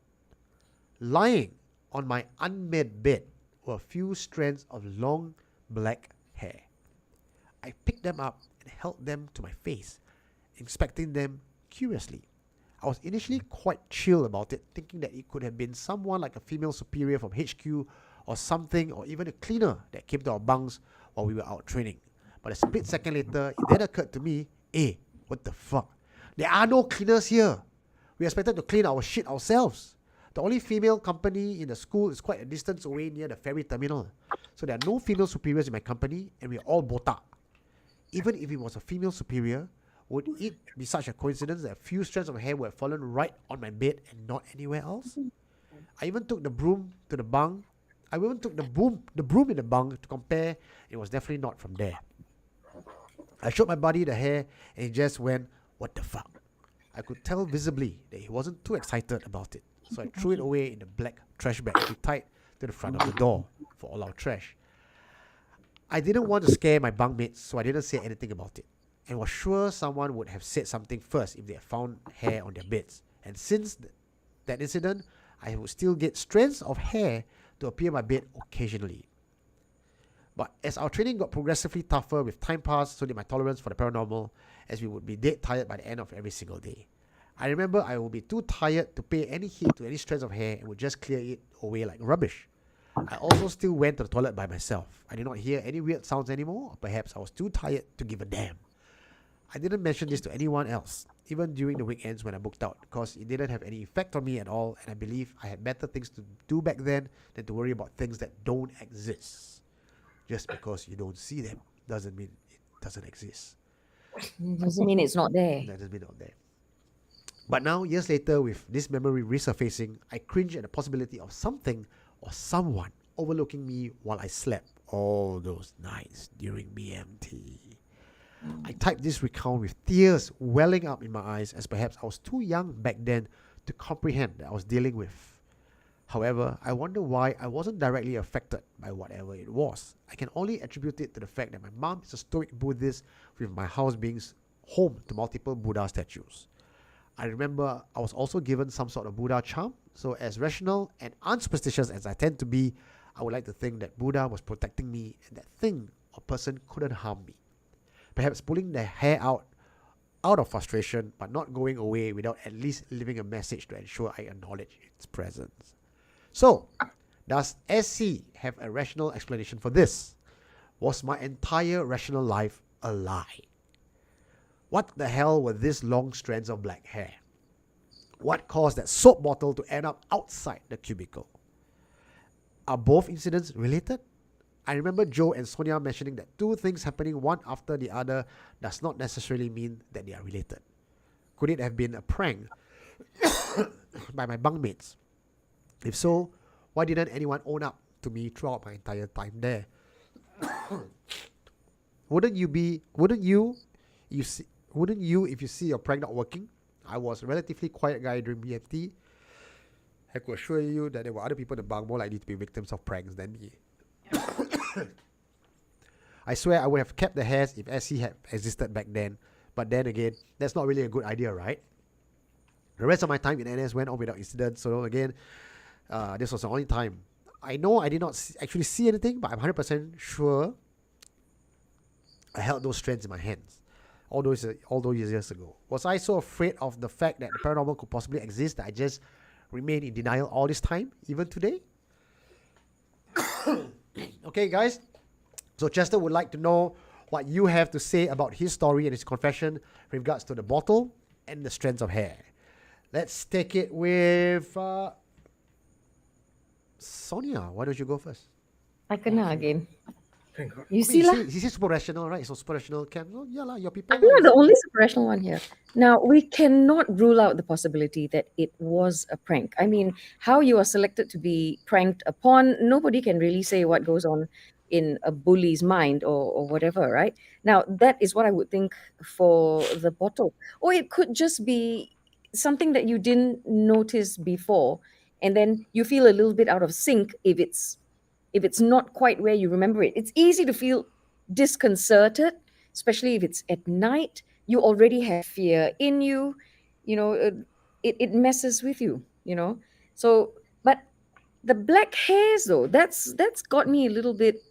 Lying on my unmade bed were a few strands of long black hair. I picked them up and held them to my face, inspecting them curiously. I was initially quite chill about it, thinking that it could have been someone like a female superior from HQ or something, or even a cleaner that came to our bunks while we were out training. But a split second later, it then occurred to me, hey, what the fuck? There are no cleaners here. We expected to clean our shit ourselves. The only female company in the school is quite a distance away near the ferry terminal. So there are no female superiors in my company, and we are all botak. Even if it was a female superior, would it be such a coincidence that a few strands of hair would have fallen right on my bed and not anywhere else? I even took the broom to the bunk. I even took the broom in the bunk to compare. It was definitely not from there. I showed my buddy the hair, and he just went, what the fuck? I could tell visibly that he wasn't too excited about it. So I threw it away in the black trash bag we tied to the front of the door for all our trash. I didn't want to scare my bunkmates, so I didn't say anything about it, and was sure someone would have said something first if they had found hair on their beds. And since that incident, I would still get strands of hair to appear on my bed occasionally. But as our training got progressively tougher with time passed, so did my tolerance for the paranormal, as we would be dead tired by the end of every single day. I remember I would be too tired to pay any heed to any strands of hair and would just clear it away like rubbish. I also still went to the toilet by myself. I did not hear any weird sounds anymore, or perhaps I was too tired to give a damn. I didn't mention this to anyone else, even during the weekends when I booked out, because it didn't have any effect on me at all, and I believe I had better things to do back then than to worry about things that don't exist. Just because you don't see them doesn't mean it doesn't exist. Doesn't mean it's not there. That doesn't mean not there. But now, years later, with this memory resurfacing, I cringe at the possibility of something or someone overlooking me while I slept all those nights during BMT. I typed this recount with tears welling up in my eyes, as perhaps I was too young back then to comprehend that I was dealing with. However, I wonder why I wasn't directly affected by whatever it was. I can only attribute it to the fact that my mom is a stoic Buddhist, with my house being home to multiple Buddha statues. I remember I was also given some sort of Buddha charm, so as rational and unsuspicious as I tend to be, I would like to think that Buddha was protecting me and that thing or person couldn't harm me. Perhaps pulling their hair out of frustration, but not going away without at least leaving a message to ensure I acknowledge its presence. So, does SC have a rational explanation for this? Was my entire rational life a lie? What the hell were these long strands of black hair? What caused that soap bottle to end up outside the cubicle? Are both incidents related? I remember Joe and Sonia mentioning that two things happening one after the other does not necessarily mean that they are related. Could it have been a prank by my bunkmates? If so, why didn't anyone own up to me throughout my entire time there? Wouldn't you if you see your prank not working? I was a relatively quiet guy during BMT. I could assure you that there were other people in the bunk more likely to be victims of pranks than me. I swear I would have kept the hairs if SC had existed back then. But then again, that's not really a good idea, right? The rest of my time in NS went on without incident. So again, this was the only time. I know I did not actually see anything, but I'm 100% sure I held those strands in my hands all those years ago. Was I so afraid of the fact that the paranormal could possibly exist that I just remained in denial all this time, even today? Okay, guys. So Chester would like to know what you have to say about his story and his confession with regards to the bottle and the strands of hair. Let's take it with Sonia. Why don't you go first? I kena again. Thank God. You see lah. He's super rational, right? So super rational camp. So yeah lah, your people. I'm not the only super rational one here. Now, we cannot rule out the possibility that it was a prank. I mean, how you are selected to be pranked upon, nobody can really say what goes on in a bully's mind or whatever, right? Now, that is what I would think for the bottle. Or it could just be something that you didn't notice before, and then you feel a little bit out of sync if it's not quite where you remember it. It's easy to feel disconcerted, especially if it's at night. You already have fear in you, it messes with you, So, but the black hairs though, that's got me a little bit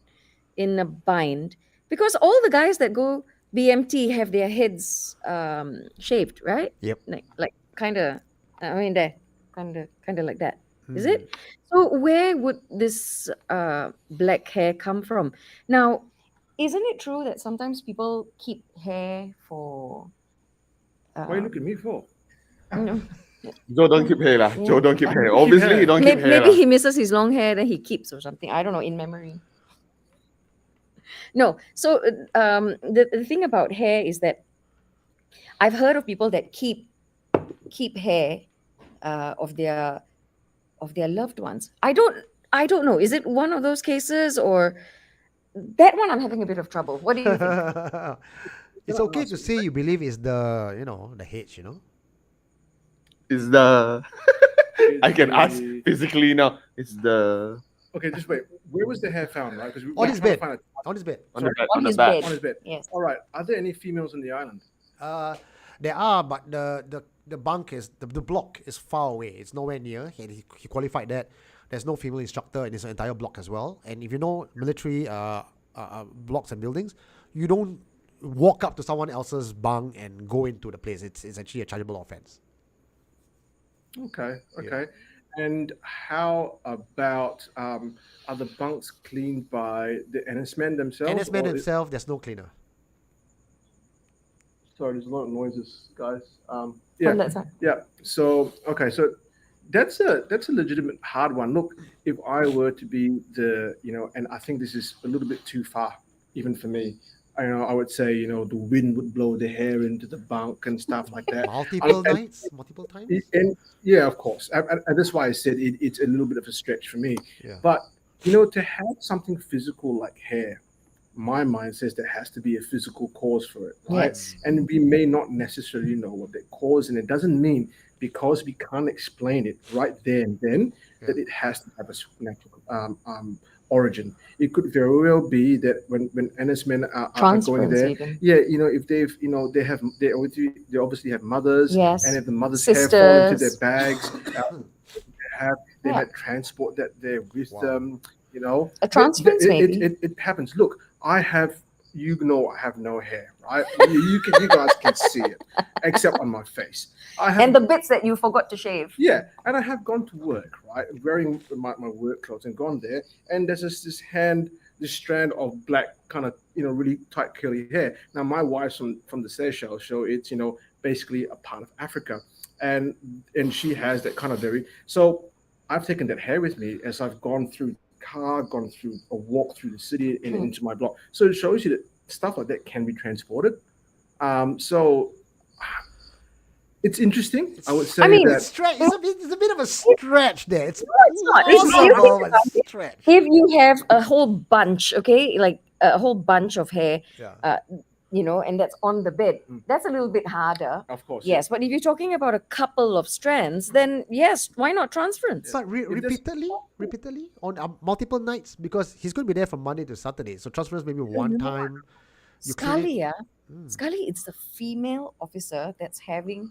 in a bind, because all the guys that go BMT have their heads shaved, right? Yep. Like kind of, I mean, there, kind of like that. Is it? So where would this black hair come from? Now, isn't it true that sometimes people keep hair for? Why are you looking at me for? Joe don't keep hair lah. Joe don't keep hair. Obviously, he don't keep hair. Maybe he misses his long hair, then he keeps or something. I don't know, in memory. No. So the thing about hair is that I've heard of people that keep hair of their loved ones. I don't know. Is it one of those cases, or that one I'm having a bit of trouble? What do you think? It's okay to say you believe it's the H, Is the I can ask physically now. It's the Okay, just wait. Where was the hair found, right? Because on his bed. On his bed. on the bed. On On the his back. bed. On his bed. Yes. All right. Are there any females on the island? There are, but the bunk is the block is far away. It's nowhere near. He qualified that. There's no female instructor in this entire block as well. And if you know military blocks and buildings, you don't walk up to someone else's bunk and go into the place. It's actually a chargeable offense. Okay. And how about are the bunks cleaned by the NS men themselves? NS men or themselves, there's no cleaner. Sorry, there's a lot of noises, guys. On that side. Yeah. So that's a legitimate hard one. Look, if I were to be and I think this is a little bit too far, even for me. I would say, the wind would blow the hair into the bunk and stuff like that. Multiple times? And yeah, of course. And that's why I said it's a little bit of a stretch for me. Yeah. But, to have something physical like hair, my mind says there has to be a physical cause for it, right? Yes. And we may not necessarily know what the cause, and it doesn't mean because we can't explain it right there and then that it has to have a supernatural origin. It could very well be that when NS men are going there, even. if they've they obviously have mothers, Yes. and if the mothers' Sisters. hair fall into their bags, they might transport that there with them. A transference, maybe. It happens. Look, I have no hair, right? you guys can see it, except on my face. And the bits that you forgot to shave. Yeah, and I have gone to work, right, wearing my work clothes and gone there, and there's this strand of black kind of, really tight curly hair. Now, my wife's from the Seychelles, so it's, basically a part of Africa, and she has that kind of so I've taken that hair with me as I've gone through gone through a walk through the city and into my block. So it shows you that stuff like that can be transported. So it's interesting. I would say It's a bit of a stretch there. It's not. possible, but it's a stretch. If you have a whole bunch, okay, like a whole bunch of hair, and that's on the bed. That's a little bit harder. Of course. Yes, but if you're talking about a couple of strands, then yes, why not transference? But repeatedly on multiple nights, because he's going to be there from Monday to Saturday. So transference maybe one time. You clean Scully, Scully, it's the female officer that's having,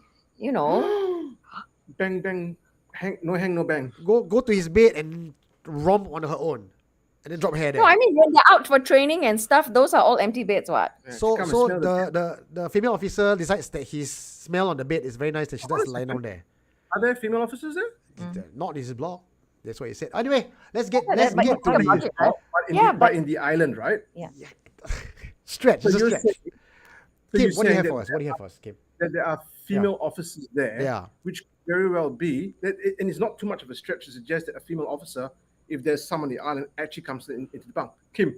Bang, bang. Hang, no bang. Go to his bed and romp on her own, and then drop hair there. No, I mean when they're out for training and stuff, those are all empty beds, what? Yeah, So come and so smell the female officer decides that his smell on the bed is very nice, and she does lie down there. Are there female officers there? Not his block. That's what he said. Anyway, let's get but to think about the it, right? But in the island, right? stretch. So It's a you're stretch. saying- So Kim, you're what do you saying have that for us? What do you have for us, Kim? that there are female officers there, Yeah. which could very well be, and it's not too much of a stretch to suggest that a female officer, if there's someone on the island, actually comes into the bunk. Kim,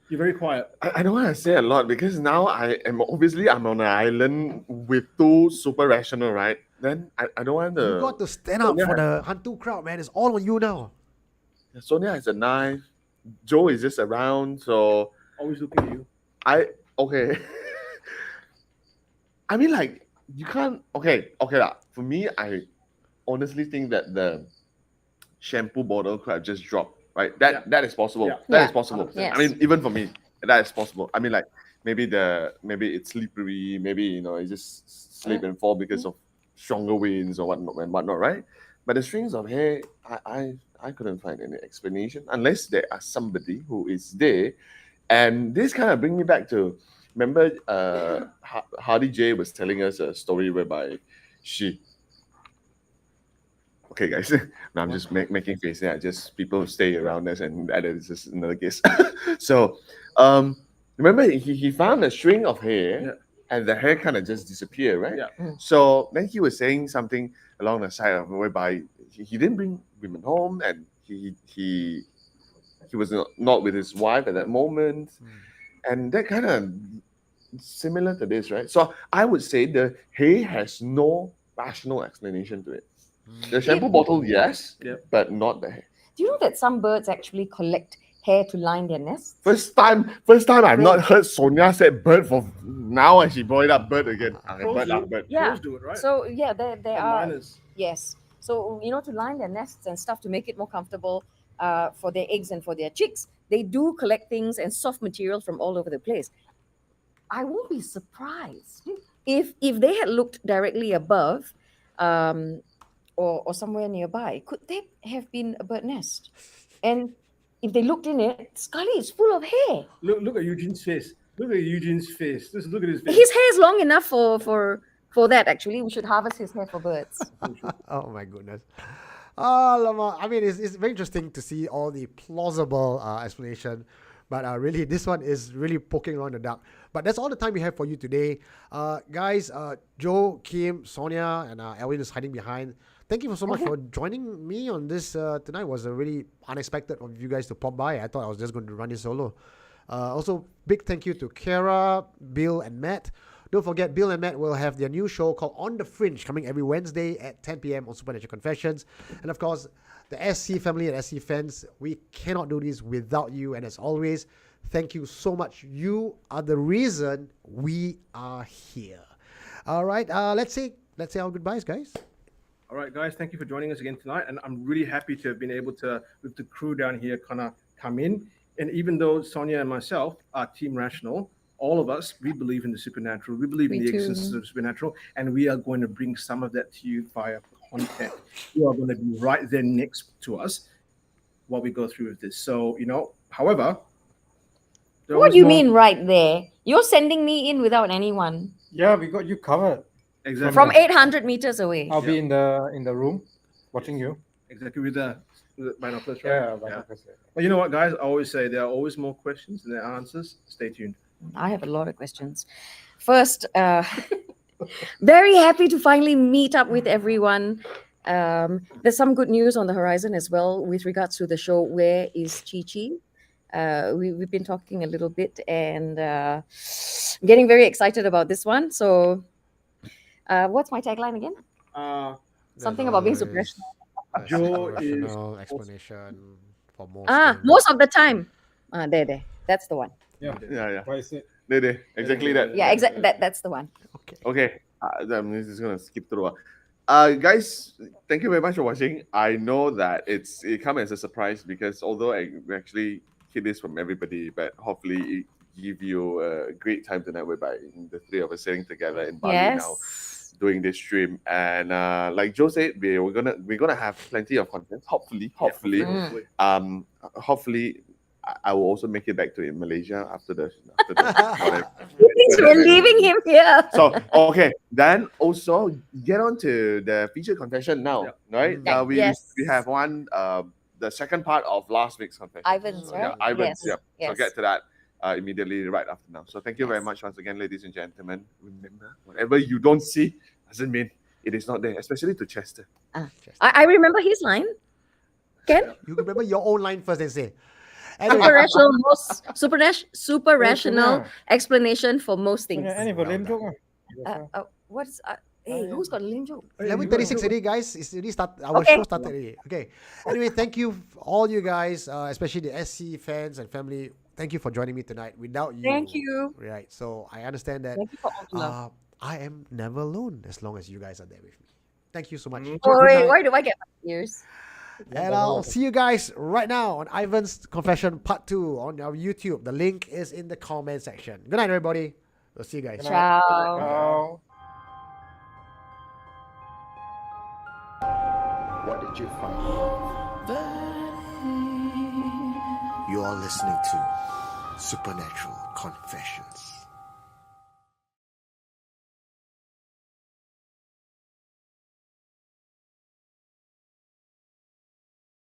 you're very quiet. I don't want to say a lot because now I'm on an island with two super rational, right? Then I don't want You got to. to stand up for the Hantu crowd, man. It's all on you now. Sonia has a knife. Joe is just around, so Always looking at you. okay. I mean, like, you can't. Okay lah. For me, I honestly think that the shampoo bottle could have just dropped. Right, that is possible. Yeah. That Yeah. is possible. Yes. I mean, even for me, that is possible. I mean, like, maybe it's slippery. Maybe it just slip and fall because of stronger winds or whatnot. Right? But the strings of hair, I couldn't find any explanation unless there are somebody who is there. And this kind of bring me back to, remember Hardy J was telling us a story whereby she. Okay, guys, no, I'm just making face. Yeah, just people stay around us, and that is just another case. So, remember he found a string of hair, and the hair kind of just disappeared, right? Yeah. So then he was saying something along the side of whereby he didn't bring women home, and he was not with his wife at that moment, and that kind of similar to this, right? So I would say the hair has no rational explanation to it. The shampoo bottle, yes, but not the hair. Do you know that some birds actually collect hair to line their nests? First time I've not heard Sonia say bird for now, and she brought it up bird again. Bird. Yeah. Crows do it, right? So yeah, there And are. miners. Yes. So to line their nests and stuff to make it more comfortable for their eggs and for their chicks, they do collect things and soft material from all over the place. I won't be surprised if they had looked directly above, or somewhere nearby. Could there have been a bird nest? And if they looked in it, Scully is full of hair. Look at Eugene's face. Look at Eugene's face. Just look at his face. His hair is long enough for that. Actually, we should harvest his hair for birds. Oh my goodness. Lama. I mean, it's very interesting to see all the plausible explanation, but really this one is really poking around the dark. But that's all the time we have for you today, guys. Joe, Kim, Sonia, and Elwin is hiding behind. Thank you so much for joining me on this tonight. It was a really unexpected of you guys to pop by. I thought I was just going to run it solo. Also, big thank you to Cara, Bill, and Matt. Don't forget, Bill and Matt will have their new show called On the Fringe coming every Wednesday at 10 p.m. on Supernatural Confessions. And of course, the SC family and SC fans, we cannot do this without you. And as always, thank you so much. You are the reason we are here. All right, let's say our goodbyes, guys. All right, guys, thank you for joining us again tonight. And I'm really happy to have been able to, with the crew down here, kind of come in. And even though Sonia and myself are Team Rational, all of us, we believe in the supernatural. We believe in the existence of the supernatural. And we are going to bring some of that to you via content. You are going to be right there next to us while we go through with this. So, however. What do you mean right there? You're sending me in without anyone. Yeah, we got you covered. Exactly. From 800 meters away. I'll be in the room watching you. Exactly, with the binoculars, right? Yeah, binoculars, yeah. Well, you know what, guys? I always say there are always more questions than there are answers. Stay tuned. I have a lot of questions. First, very happy to finally meet up with everyone. There's some good news on the horizon as well with regards to the show Where is Chi Chi? We've been talking a little bit and getting very excited about this one. So, what's my tagline again? Something about being supernatural. Joe is rational explanation for most. Most of the time. There. That's the one. Yeah. Yeah. What is it? Exactly that. Yeah, exactly. That's the one. Okay, I'm just gonna skip through. Guys, thank you very much for watching. I know that it come as a surprise because although I actually hid this from everybody, but hopefully it give you a great time tonight whereby the three of us sitting together in Bali now Yes. doing this stream. And like Joe said, we're gonna have plenty of content. Hopefully. Hopefully I will also make it back to Malaysia after the whatever. Thanks for leaving him here. So okay, then also get on to the feature confession now, right? Yeah, We have one the second part of last week's confession. Ivan's, right? Yeah, Ivan's. Yes. Yeah. So Yes. get to that immediately right after now. So thank you very much once again, ladies and gentlemen. Remember, whatever you don't see doesn't mean it is not there, especially to Chester. I remember his line. Ken? You remember your own line first and say. Super rational explanation for most things. Any for lame joke? Hey, who's got a lame joke? 11:36 already, guys. It's already start. Our show started already. Okay. Anyway, thank you all you guys, especially the SC fans and family. Thank you for joining me tonight. Without you, Thank you. Right. So I understand that. Thank you for all the love. I am never alone as long as you guys are there with me. Thank you so much. Why do I get my ears? And I'll see you guys right now on Ivan's Confession Part 2 on our YouTube. The link is in the comment section. Good night, everybody. We'll see you guys. Ciao. What did you find? You are listening to Supernatural Confessions.